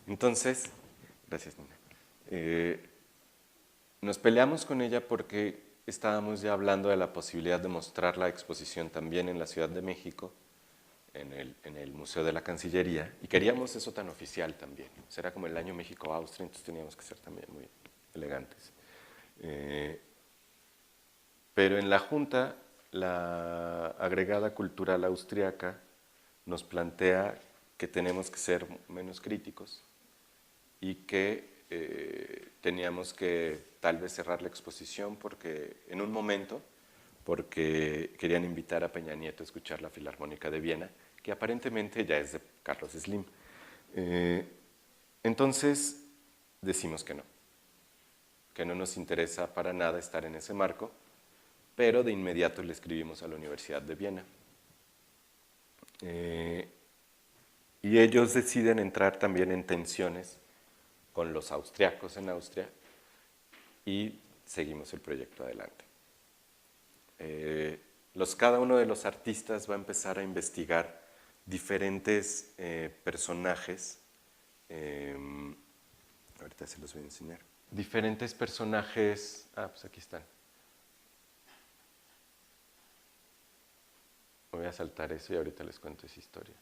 S2: Entonces, gracias Nina. Nos peleamos con ella porque estábamos ya hablando de la posibilidad de mostrar la exposición también en la Ciudad de México, en el Museo de la Cancillería, y queríamos eso tan oficial también. O sea, era como el año México-Austria, entonces teníamos que ser también muy elegantes. Pero en la Junta, la agregada cultural austriaca nos plantea que tenemos que ser menos críticos y que teníamos que tal vez cerrar la exposición en un momento, porque querían invitar a Peña Nieto a escuchar la Filarmónica de Viena, que aparentemente ya es de Carlos Slim. Entonces decimos que no nos interesa para nada estar en ese marco, pero de inmediato le escribimos a la Universidad de Viena. Y ellos deciden entrar también en tensiones con los austriacos en Austria y seguimos el proyecto adelante. Cada uno de los artistas va a empezar a investigar diferentes personajes. Ahorita se los voy a enseñar. Diferentes personajes. Pues aquí están. Voy a saltar eso y ahorita les cuento esa historia.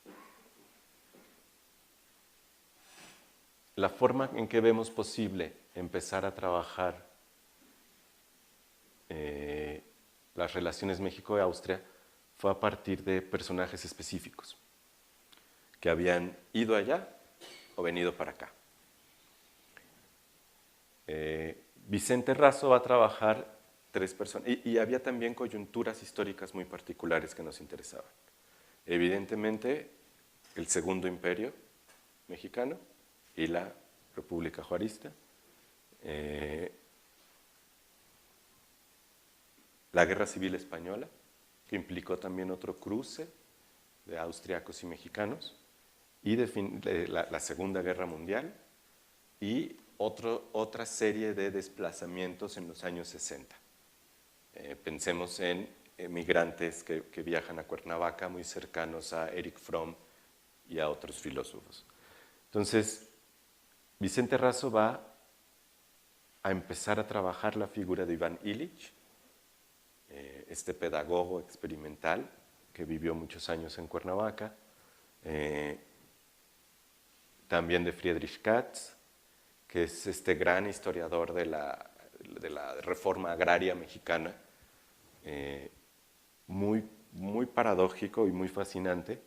S2: La forma en que vemos posible empezar a trabajar las relaciones México-Austria fue a partir de personajes específicos que habían ido allá o venido para acá. Vicente Razo va a trabajar 3 personas, y había también coyunturas históricas muy particulares que nos interesaban. Evidentemente, el Segundo Imperio mexicano y la República Juarista, la Guerra Civil Española, que implicó también otro cruce de austriacos y mexicanos, y la Segunda Guerra Mundial, y otra serie de desplazamientos en los años 60. Pensemos en migrantes que viajan a Cuernavaca, muy cercanos a Erich Fromm y a otros filósofos. Entonces, Vicente Razo va a empezar a trabajar la figura de Iván Illich, este pedagogo experimental que vivió muchos años en Cuernavaca, también de Friedrich Katz, que es este gran historiador de la reforma agraria mexicana, muy paradójico y muy fascinante.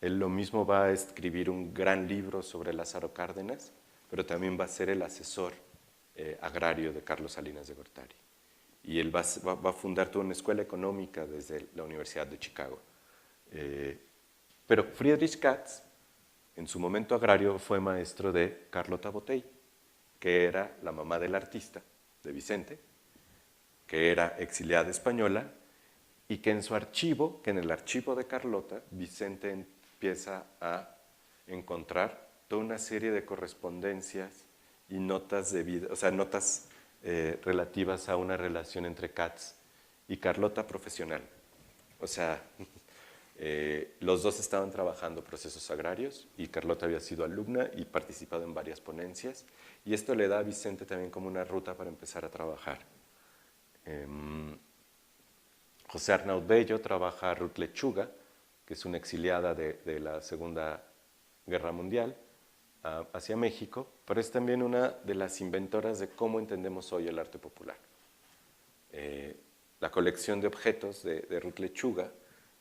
S2: Él lo mismo va a escribir un gran libro sobre Lázaro Cárdenas, pero también va a ser el asesor agrario de Carlos Salinas de Gortari. Y él va a fundar toda una escuela económica desde la Universidad de Chicago. Pero Friedrich Katz, en su momento agrario, fue maestro de Carlota Botey, que era la mamá del artista, de Vicente, que era exiliada española, y que en su archivo, que en el archivo de Carlota, Vicente empieza a encontrar toda una serie de correspondencias y notas de vida, o sea, notas relativas a una relación entre Katz y Carlota profesional. O sea, los dos estaban trabajando procesos agrarios y Carlota había sido alumna y participado en varias ponencias, y esto le da a Vicente también como una ruta para empezar a trabajar. José Arnaud Bello trabaja a Ruth Lechuga, que es una exiliada de la Segunda Guerra Mundial, hacia México, pero es también una de las inventoras de cómo entendemos hoy el arte popular. La colección de objetos de Ruth Lechuga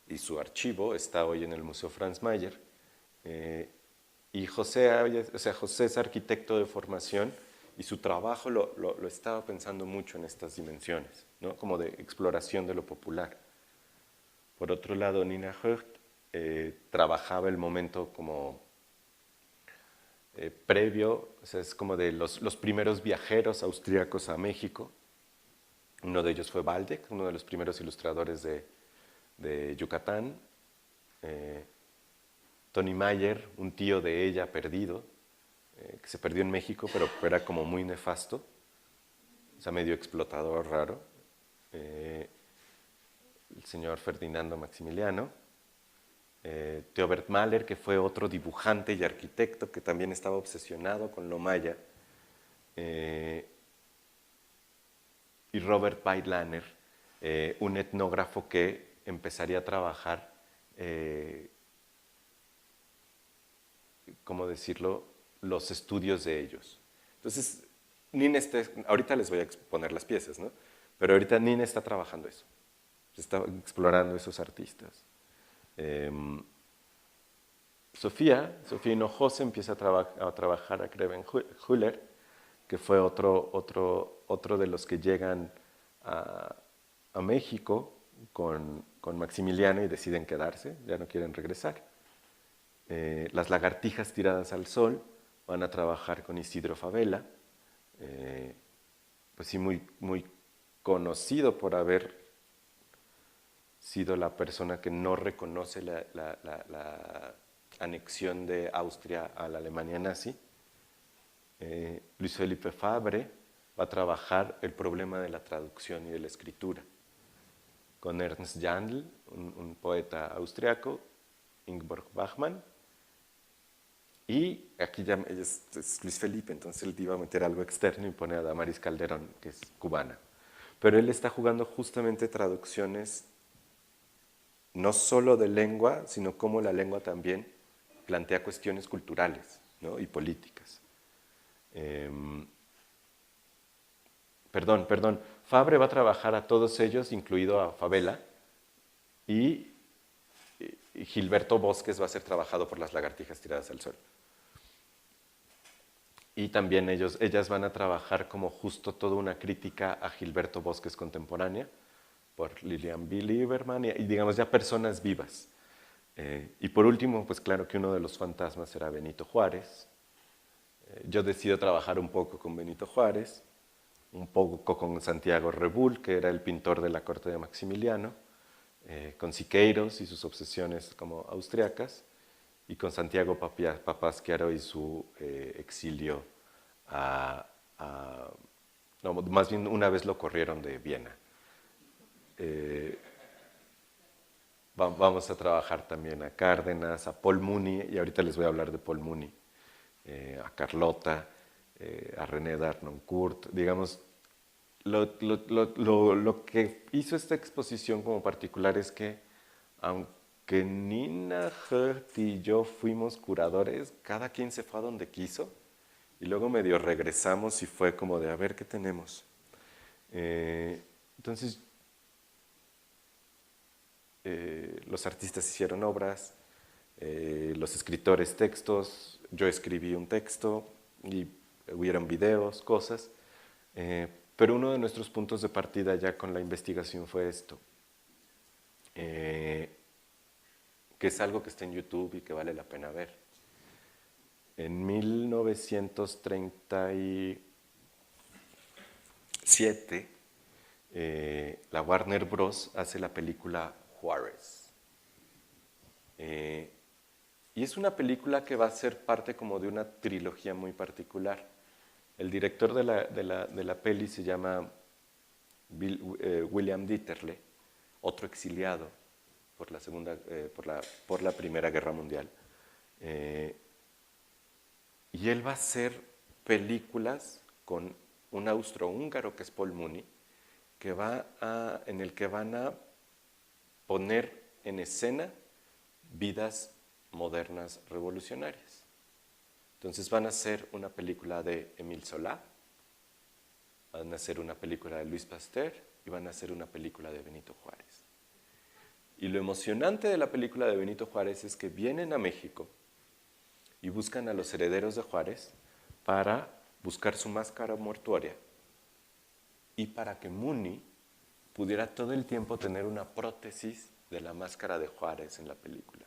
S2: y su archivo está hoy en el Museo Franz Mayer, y José es arquitecto de formación, y su trabajo lo estaba pensando mucho en estas dimensiones, ¿no? Como de exploración de lo popular. Por otro lado, Nina Höcht trabajaba el momento como previo, o sea, es como de los primeros viajeros austríacos a México. Uno de ellos fue Waldeck, uno de los primeros ilustradores de Yucatán. Tony Mayer, un tío de ella perdido, que se perdió en México, pero era como muy nefasto, o sea, medio explotador, raro. El señor Ferdinando Maximiliano. Theobert Mahler, que fue otro dibujante y arquitecto que también estaba obsesionado con lo maya. Y Robert Weidlaner, un etnógrafo que empezaría a trabajar, ¿cómo decirlo?, los estudios de ellos. Entonces, Nina ahorita les voy a exponer las piezas, ¿no? Pero ahorita Nina está trabajando eso, está explorando esos artistas. Sofía Hinojosa empieza a trabajar a Greven Huller, que fue otro de los que llegan a México con Maximiliano y deciden quedarse, ya no quieren regresar. Las lagartijas tiradas al sol van a trabajar con Isidro Fabela, pues sí, muy conocido por haber sido la persona que no reconoce la anexión de Austria a la Alemania nazi. Luis Felipe Fabre va a trabajar el problema de la traducción y de la escritura con Ernst Jandl, un poeta austriaco, Ingeborg Bachmann, y aquí ya es Luis Felipe, entonces él iba a meter algo externo y pone a Damaris Calderón, que es cubana. Pero él está jugando justamente traducciones no solo de lengua, sino cómo la lengua también plantea cuestiones culturales, ¿no?, y políticas. perdón, Fabre va a trabajar a todos ellos, incluido a Fabela, y Gilberto Bosques va a ser trabajado por las lagartijas tiradas al sol. Y también ellas van a trabajar como justo toda una crítica a Gilberto Bosques contemporánea, por Lilian B. Lieberman, y digamos ya personas vivas. Y por último, pues claro que uno de los fantasmas era Benito Juárez. Yo decido trabajar un poco con Benito Juárez, un poco con Santiago Rebull, que era el pintor de la corte de Maximiliano, con Siqueiros y sus obsesiones como austriacas, y con Santiago Papasquiaro y su exilio no, más bien una vez lo corrieron de Viena. Vamos a trabajar también a Cárdenas, a Paul Mooney, y ahorita les voy a hablar de Paul Mooney, a Carlota, a René Darnoncourt. Digamos, lo que hizo esta exposición como particular es que, aunque Nina Hurt y yo fuimos curadores, cada quien se fue a donde quiso, y luego medio regresamos y fue como de a ver qué tenemos. Entonces, los artistas hicieron obras, los escritores textos, yo escribí un texto y hubieron videos, cosas, pero uno de nuestros puntos de partida ya con la investigación fue esto, que es algo que está en YouTube y que vale la pena ver. En 1937, la Warner Bros. Hace la película Juárez. Y es una película que va a ser parte como de una trilogía muy particular. El director de la peli se llama William Dieterle, otro exiliado por la Primera Guerra Mundial. Y él va a hacer películas con un austrohúngaro que es Paul Mooney, en el que van a poner en escena vidas modernas revolucionarias. Entonces van a hacer una película de Émile Zola, van a hacer una película de Louis Pasteur y van a hacer una película de Benito Juárez. Y lo emocionante de la película de Benito Juárez es que vienen a México y buscan a los herederos de Juárez para buscar su máscara mortuoria y para que Mooney pudiera todo el tiempo tener una prótesis de la máscara de Juárez en la película.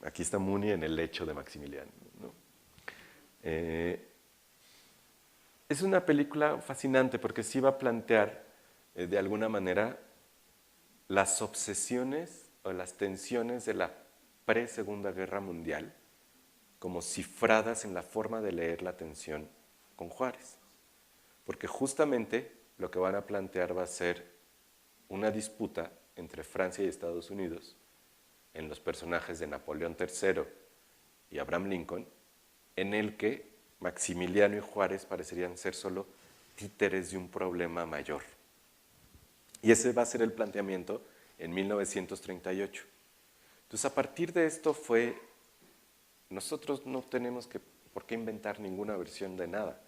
S2: Aquí está Mooney en el lecho de Maximiliano, ¿no? Es una película fascinante porque sí va a plantear de alguna manera las obsesiones o las tensiones de la pre-Segunda Guerra Mundial como cifradas en la forma de leer la tensión con Juárez. Porque justamente lo que van a plantear va a ser una disputa entre Francia y Estados Unidos en los personajes de Napoleón III y Abraham Lincoln, en el que Maximiliano y Juárez parecerían ser solo títeres de un problema mayor. Y ese va a ser el planteamiento en 1938. Entonces, a partir de esto nosotros no tenemos por qué inventar ninguna versión de nada,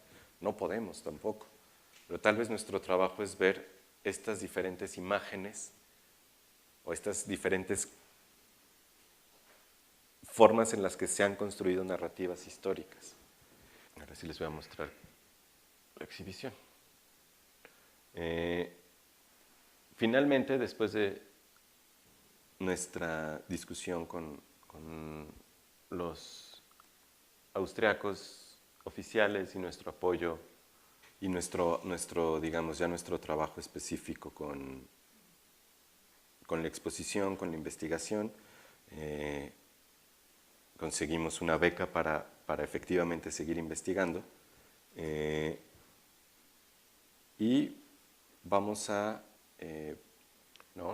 S2: no podemos tampoco, pero tal vez nuestro trabajo es ver estas diferentes imágenes o estas diferentes formas en las que se han construido narrativas históricas. Ahora sí les voy a mostrar la exhibición. Finalmente, después de nuestra discusión con los austriacos oficiales y nuestro apoyo y nuestro trabajo específico con la exposición, con la investigación, conseguimos una beca para efectivamente seguir investigando, y vamos a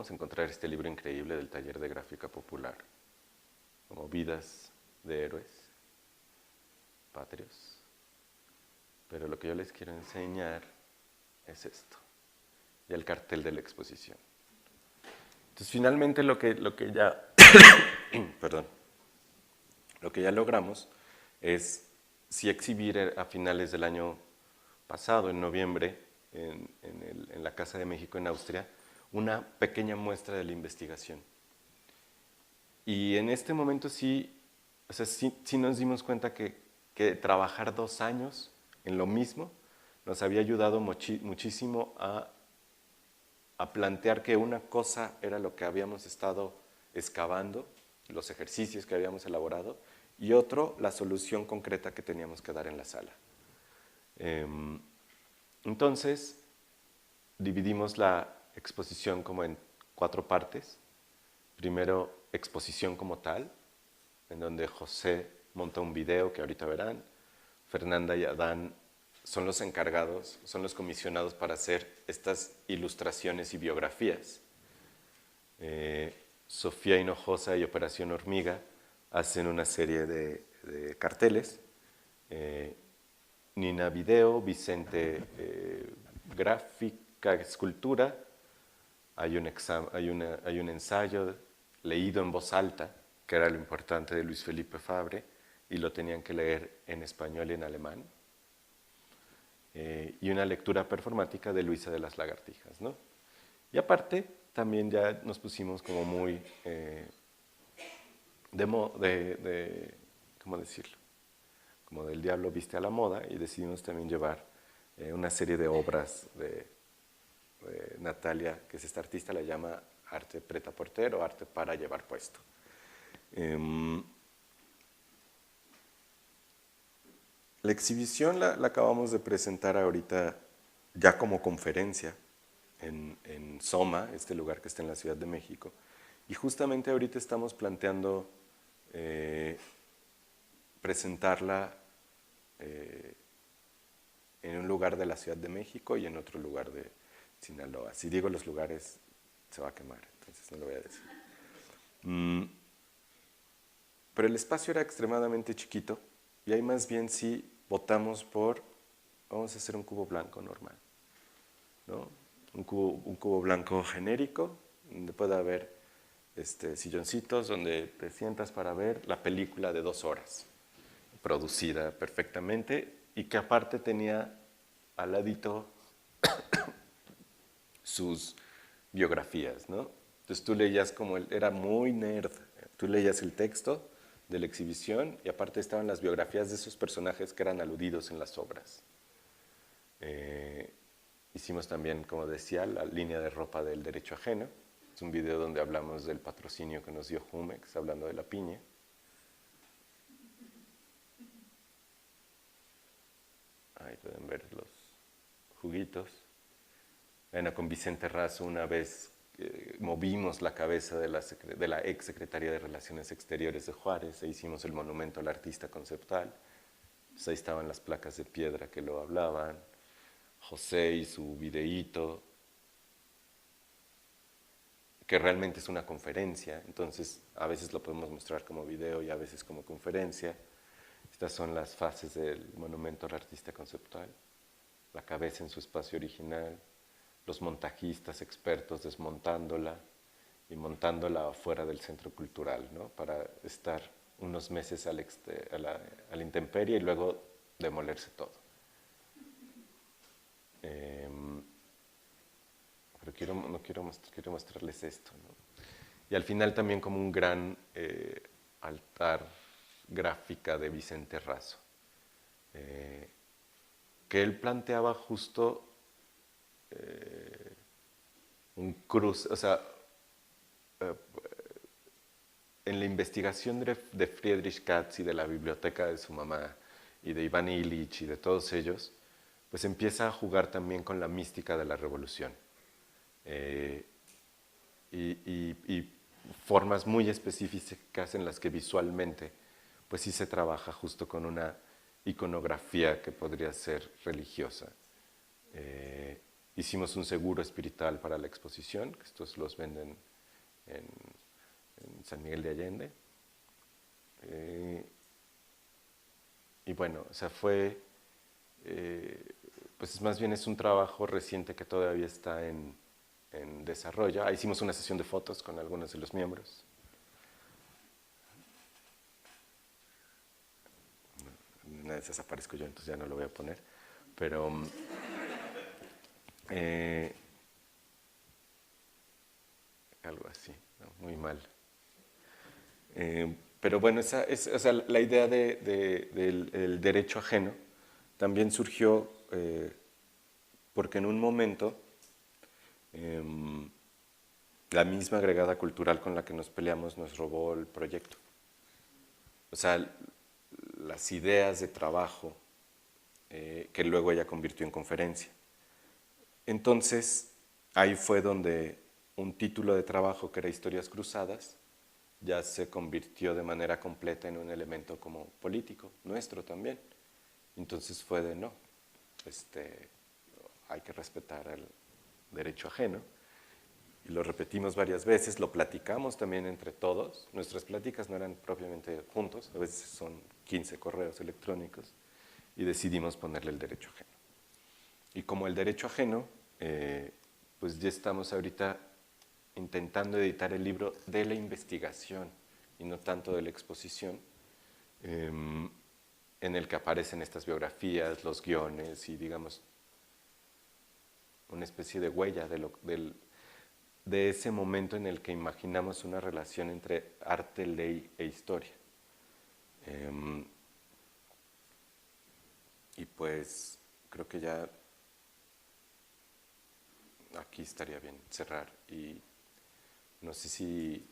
S2: encontrar este libro increíble del Taller de Gráfica Popular, como Vidas de Héroes Patrios. Pero lo que yo les quiero enseñar es esto, y el cartel de la exposición. Entonces, finalmente lo que ya, perdón, Lo que ya logramos es sí exhibir a finales del año pasado, en noviembre, en la Casa de México en Austria, una pequeña muestra de la investigación. Y en este momento sí, o sea, sí nos dimos cuenta que trabajar 2 años en lo mismo nos había ayudado muchísimo a plantear que una cosa era lo que habíamos estado excavando, los ejercicios que habíamos elaborado, y otro, la solución concreta que teníamos que dar en la sala. Entonces, dividimos la exposición como en 4 partes. Primero, exposición como tal, en donde José monta un video que ahorita verán. Fernanda y Adán son los encargados, son los comisionados para hacer estas ilustraciones y biografías. Sofía Hinojosa y Operación Hormiga hacen una serie de carteles. Nina Video, Vicente Gráfica, Escultura. Hay un ensayo leído en voz alta, que era lo importante de Luis Felipe Fabre, y lo tenían que leer en español y en alemán. Y una lectura performática de Luisa de las Lagartijas, ¿no? Y aparte, también ya nos pusimos como muy, ¿cómo decirlo? Como del diablo viste a la moda, y decidimos también llevar una serie de obras de Natalia, que es esta artista, la llama arte prêt-à-porter o arte para llevar puesto. La exhibición la acabamos de presentar ahorita ya como conferencia en Soma, este lugar que está en la Ciudad de México, y justamente ahorita estamos planteando presentarla en un lugar de la Ciudad de México y en otro lugar de Sinaloa. Si digo los lugares, se va a quemar, entonces no lo voy a decir. Pero el espacio era extremadamente chiquito y ahí más bien sí votamos por, vamos a hacer un cubo blanco normal, ¿no? Un cubo blanco genérico, donde pueda haber silloncitos, donde te sientas para ver la película de 2 horas, producida perfectamente, y que aparte tenía al ladito sus biografías, ¿no? Entonces tú leías como era muy nerd, tú leías el texto de la exhibición y aparte estaban las biografías de esos personajes que eran aludidos en las obras. Hicimos también, como decía, la línea de ropa del derecho ajeno. Es un video donde hablamos del patrocinio que nos dio Jumex, hablando de la piña. Ahí pueden ver los juguitos. Bueno, con Vicente Razo una vez movimos la cabeza de la ex Secretaría de Relaciones Exteriores de Juárez e hicimos el monumento al artista conceptual. Pues ahí estaban las placas de piedra que lo hablaban, José y su videíto, que realmente es una conferencia, entonces a veces lo podemos mostrar como video y a veces como conferencia. Estas son las fases del monumento al artista conceptual, la cabeza en su espacio original, los montajistas expertos desmontándola y montándola afuera del centro cultural, ¿no? Para estar unos meses a la intemperie y luego demolerse todo. Pero quiero mostrarles esto, ¿no? Y al final también como un gran altar gráfica de Vicente Razo, que él planteaba justo un cruce, o sea, en la investigación de Friedrich Katz y de la biblioteca de su mamá y de Iván Illich y de todos ellos, pues empieza a jugar también con la mística de la revolución y formas muy específicas en las que visualmente pues sí se trabaja justo con una iconografía que podría ser religiosa. Hicimos un seguro espiritual para la exposición, que estos los venden en San Miguel de Allende. Y bueno, o sea, fue, pues más bien es un trabajo reciente que todavía está en desarrollo. Ahí hicimos una sesión de fotos con algunos de los miembros. una vez desaparezco yo, entonces ya no lo voy a poner, pero algo así, ¿no? Muy mal. Pero bueno, o sea, la idea del derecho ajeno también surgió porque en un momento la misma agregada cultural con la que nos peleamos nos robó el proyecto. O sea, las ideas de trabajo que luego ella convirtió en conferencia. Entonces, ahí fue donde un título de trabajo que era Historias Cruzadas ya se convirtió de manera completa en un elemento como político, nuestro también. Entonces fue de no, hay que respetar el derecho ajeno. Y lo repetimos varias veces, lo platicamos también entre todos. Nuestras pláticas no eran propiamente juntos, a veces son 15 correos electrónicos, y decidimos ponerle el derecho ajeno. Y como el derecho ajeno, pues ya estamos ahorita intentando editar el libro de la investigación y no tanto de la exposición, en el que aparecen estas biografías, los guiones y, digamos, una especie de huella de ese momento en el que imaginamos una relación entre arte, ley e historia. Y pues creo que ya aquí estaría bien cerrar y no sé si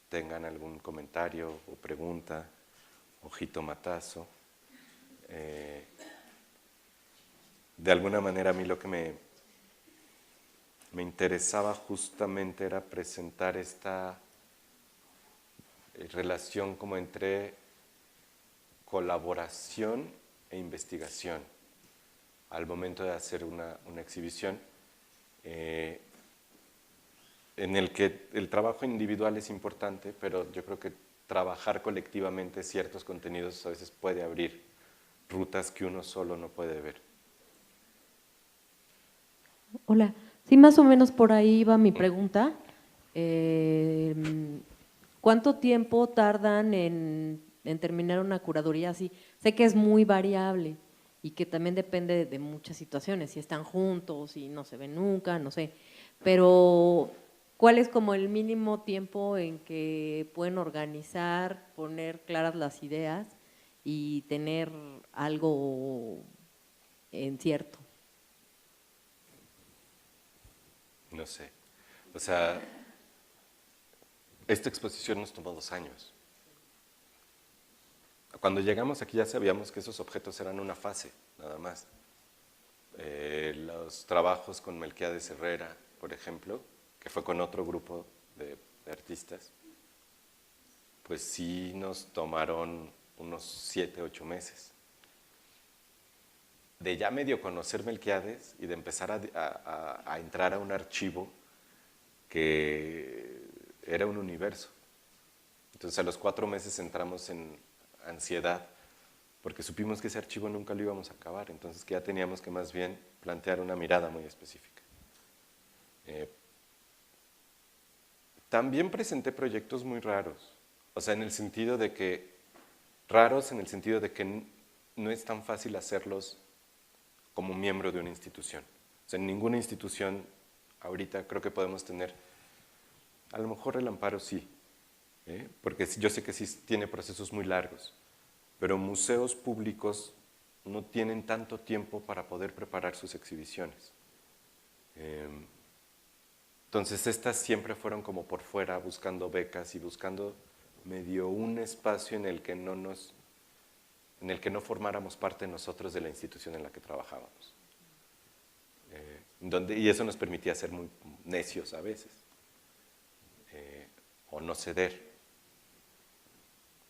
S2: tengan algún comentario o pregunta o jitomatazo. De alguna manera a mí lo que me interesaba justamente era presentar esta relación como entre colaboración e investigación al momento de hacer una exhibición en el que el trabajo individual es importante, pero yo creo que trabajar colectivamente ciertos contenidos a veces puede abrir rutas que uno solo no puede ver.
S4: Hola, sí, más o menos por ahí va mi pregunta. ¿Cuánto tiempo tardan en terminar una curaduría así? Sé que es muy variable y que también depende de muchas situaciones, si están juntos, si no se ven nunca, no sé, pero ¿cuál es como el mínimo tiempo en que pueden organizar, poner claras las ideas y tener algo en cierto?
S2: No sé. O sea, esta exposición nos tomó 2 años. Cuando llegamos aquí ya sabíamos que esos objetos eran una fase, nada más. Los trabajos con Melquiades Herrera, por ejemplo, que fue con otro grupo de artistas, pues sí nos tomaron unos 7, 8 meses. De ya medio conocer Melquiades y de empezar a entrar a un archivo que era un universo. Entonces a los 4 meses entramos en ansiedad porque supimos que ese archivo nunca lo íbamos a acabar, entonces que ya teníamos que más bien plantear una mirada muy específica. También presenté proyectos muy raros, o sea, en el sentido de que, raros en el sentido de que no es tan fácil hacerlos como miembro de una institución. O sea, en ninguna institución ahorita creo que podemos tener, a lo mejor el Amparo sí, porque yo sé que sí tiene procesos muy largos, pero museos públicos no tienen tanto tiempo para poder preparar sus exhibiciones. Entonces estas siempre fueron como por fuera, buscando becas y buscando medio un espacio en el que no formáramos parte nosotros de la institución en la que trabajábamos. Y eso nos permitía ser muy necios a veces, o no ceder.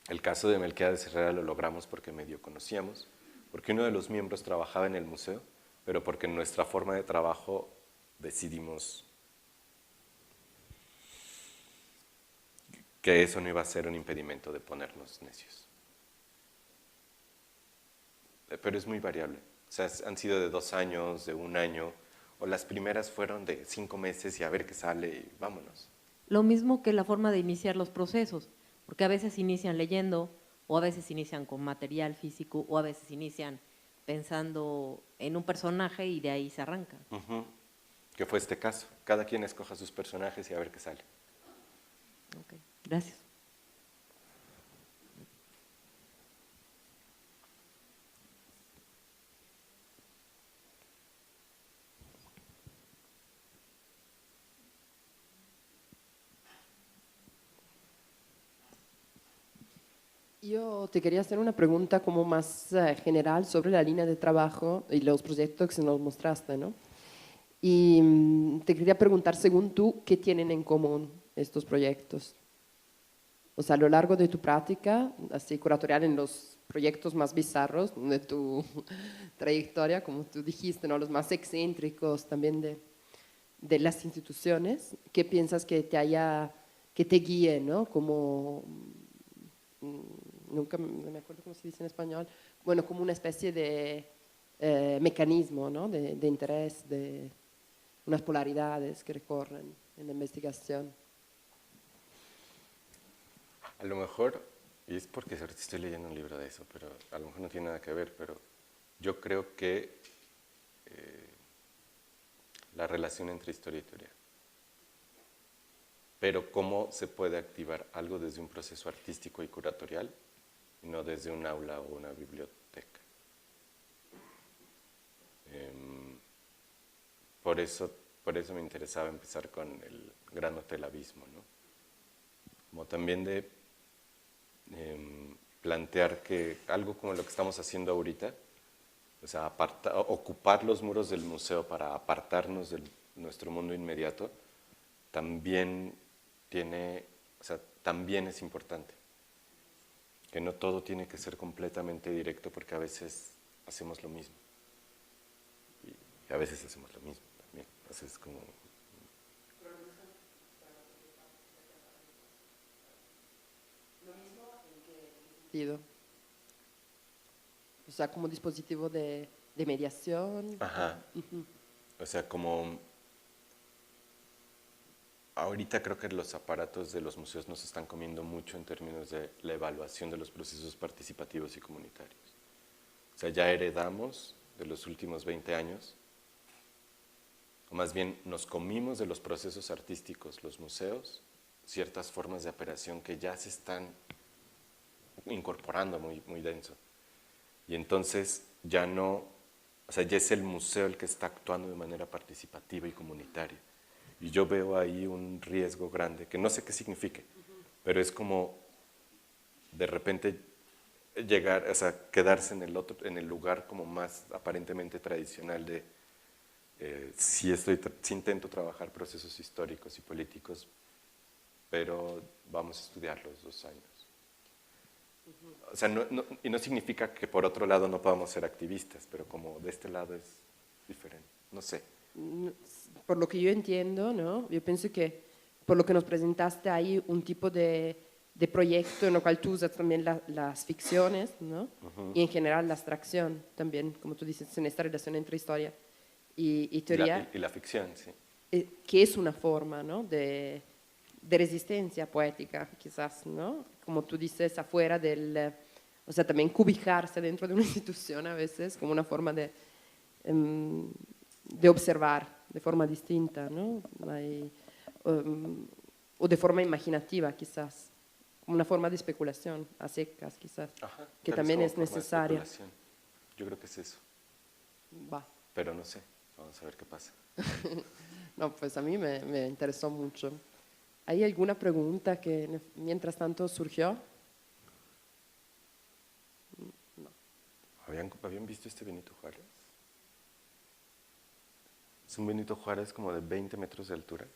S2: El caso de Melquiades Herrera lo logramos porque medio conocíamos, porque uno de los miembros trabajaba en el museo, pero porque en nuestra forma de trabajo decidimos que eso no iba a ser un impedimento de ponernos necios. Pero es muy variable. O sea, han sido de 2 años, de 1 año, o las primeras fueron de 5 meses y a ver qué sale y vámonos.
S4: Lo mismo que la forma de iniciar los procesos, porque a veces inician leyendo, o a veces inician con material físico, o a veces inician pensando en un personaje y de ahí se arrancan.
S2: Que fue este caso. Cada quien escoja sus personajes y a ver qué sale.
S4: Ok, gracias.
S1: Yo te quería hacer una pregunta como más general sobre la línea de trabajo y los proyectos que nos mostraste, ¿no? Y te quería preguntar, según tú, ¿qué tienen en común estos proyectos? O sea, a lo largo de tu práctica, así curatorial, en los proyectos más bizarros de tu trayectoria, como tú dijiste, ¿no? Los más excéntricos también de las instituciones, ¿qué piensas que que te guíe, ¿no? Como nunca me acuerdo cómo se dice en español, bueno, como una especie de mecanismo, ¿no? De interés, de unas polaridades que recorren en la investigación.
S2: A lo mejor, y es porque ahorita estoy leyendo un libro de eso, pero a lo mejor no tiene nada que ver, pero yo creo que la relación entre historia y teoría. Pero cómo se puede activar algo desde un proceso artístico y curatorial y no desde un aula o una biblioteca. Por eso me interesaba empezar con el Gran Hotel Abismo, ¿no? Como también de plantear que algo como lo que estamos haciendo ahorita, o sea, ocupar los muros del museo para apartarnos de nuestro mundo inmediato, también también es importante. Que no todo tiene que ser completamente directo porque a veces hacemos lo mismo. Y a veces hacemos lo mismo también. Entonces es como...
S1: Sentido. O sea, como dispositivo de mediación.
S2: Ajá. O sea, como... Ahorita creo que los aparatos de los museos nos están comiendo mucho en términos de la evaluación de los procesos participativos y comunitarios. O sea, ya heredamos de los últimos 20 años, o más bien nos comimos de los procesos artísticos, los museos, ciertas formas de operación que ya se están incorporando muy, muy denso. Y entonces ya no, o sea, ya es el museo el que está actuando de manera participativa y comunitaria. Y yo veo ahí un riesgo grande, que no sé qué signifique, pero es como de repente llegar, o sea, quedarse en el lugar como más aparentemente tradicional de sí intento trabajar procesos históricos y políticos, pero vamos a estudiar los 2 años. O sea, y no significa que por otro lado no podamos ser activistas, pero como de este lado es diferente, no sé.
S1: Por lo que yo entiendo, ¿no? Yo pienso que por lo que nos presentaste hay un tipo de proyecto en el cual tú usas también las ficciones, ¿no? Y en general la abstracción también, como tú dices, en esta relación entre historia y teoría.
S2: Y la ficción, sí.
S1: Que es una forma, ¿no? de resistencia poética, quizás, ¿no? Como tú dices, afuera o sea, también cubicarse dentro de una institución a veces como una forma de observar de forma distinta, ¿no? O de forma imaginativa, quizás, como una forma de especulación a secas, quizás,
S2: Ajá,
S1: que
S2: tal
S1: también
S2: vez
S1: es
S2: como forma de
S1: necesaria.
S2: especulación. Yo creo que es eso,
S1: Va.
S2: pero no sé, vamos a ver qué pasa.
S1: No, pues a mí me interesó mucho. ¿Hay alguna pregunta que mientras tanto surgió? No.
S2: ¿Habían visto este Benito Juárez? Es un Benito Juárez como de 20 metros de altura.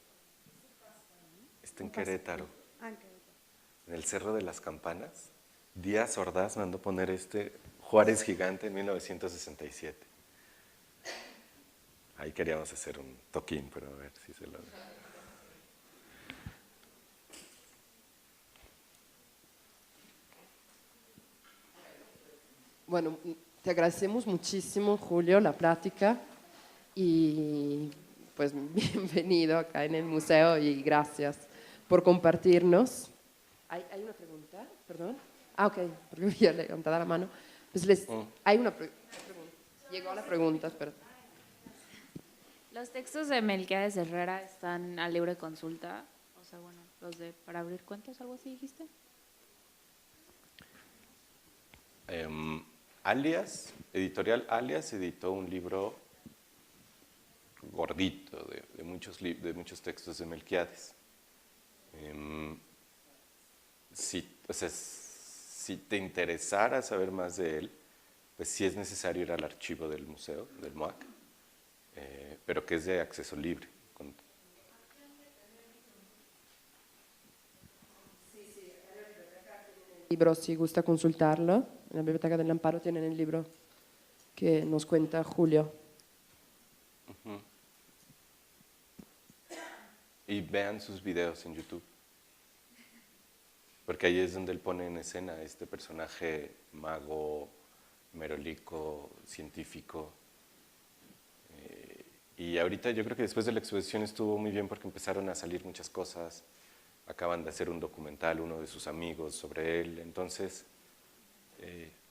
S2: Está en Querétaro, en el Cerro de las Campanas. Díaz Ordaz mandó poner este Juárez gigante en 1967. Ahí queríamos hacer un toquín, pero a ver si se lo...
S1: Bueno, te agradecemos muchísimo, Julio, la plática y pues bienvenido acá en el museo y gracias por compartirnos. ¿Hay una pregunta? Perdón. Ah, ok, porque había levantado la mano. Pues hay una pregunta. Llegó la pregunta, espera.
S5: Los textos de Melquiades Herrera están a libre consulta, o sea, bueno, los de para abrir cuentas, algo así dijiste.
S2: Editorial Alias editó un libro gordito de muchos textos de Melquiades. Si te interesara saber más de él, pues sí es necesario ir al archivo del museo, del MOAC, pero que es de acceso libre.
S1: Libro, si gusta consultarlo, en la Biblioteca del Amparo tienen el libro que nos cuenta Julio.
S2: Y vean sus videos en YouTube, porque ahí es donde él pone en escena a este personaje mago, merolico, científico. Y ahorita yo creo que después de la exposición estuvo muy bien porque empezaron a salir muchas cosas. Acaban de hacer un documental, uno de sus amigos, sobre él. Entonces,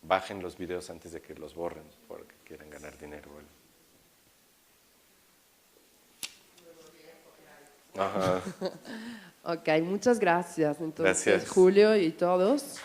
S2: bajen los videos antes de que los borren porque quieran ganar dinero. Ajá.
S1: Ok, muchas gracias. Entonces,
S2: Gracias.
S1: Julio y todos.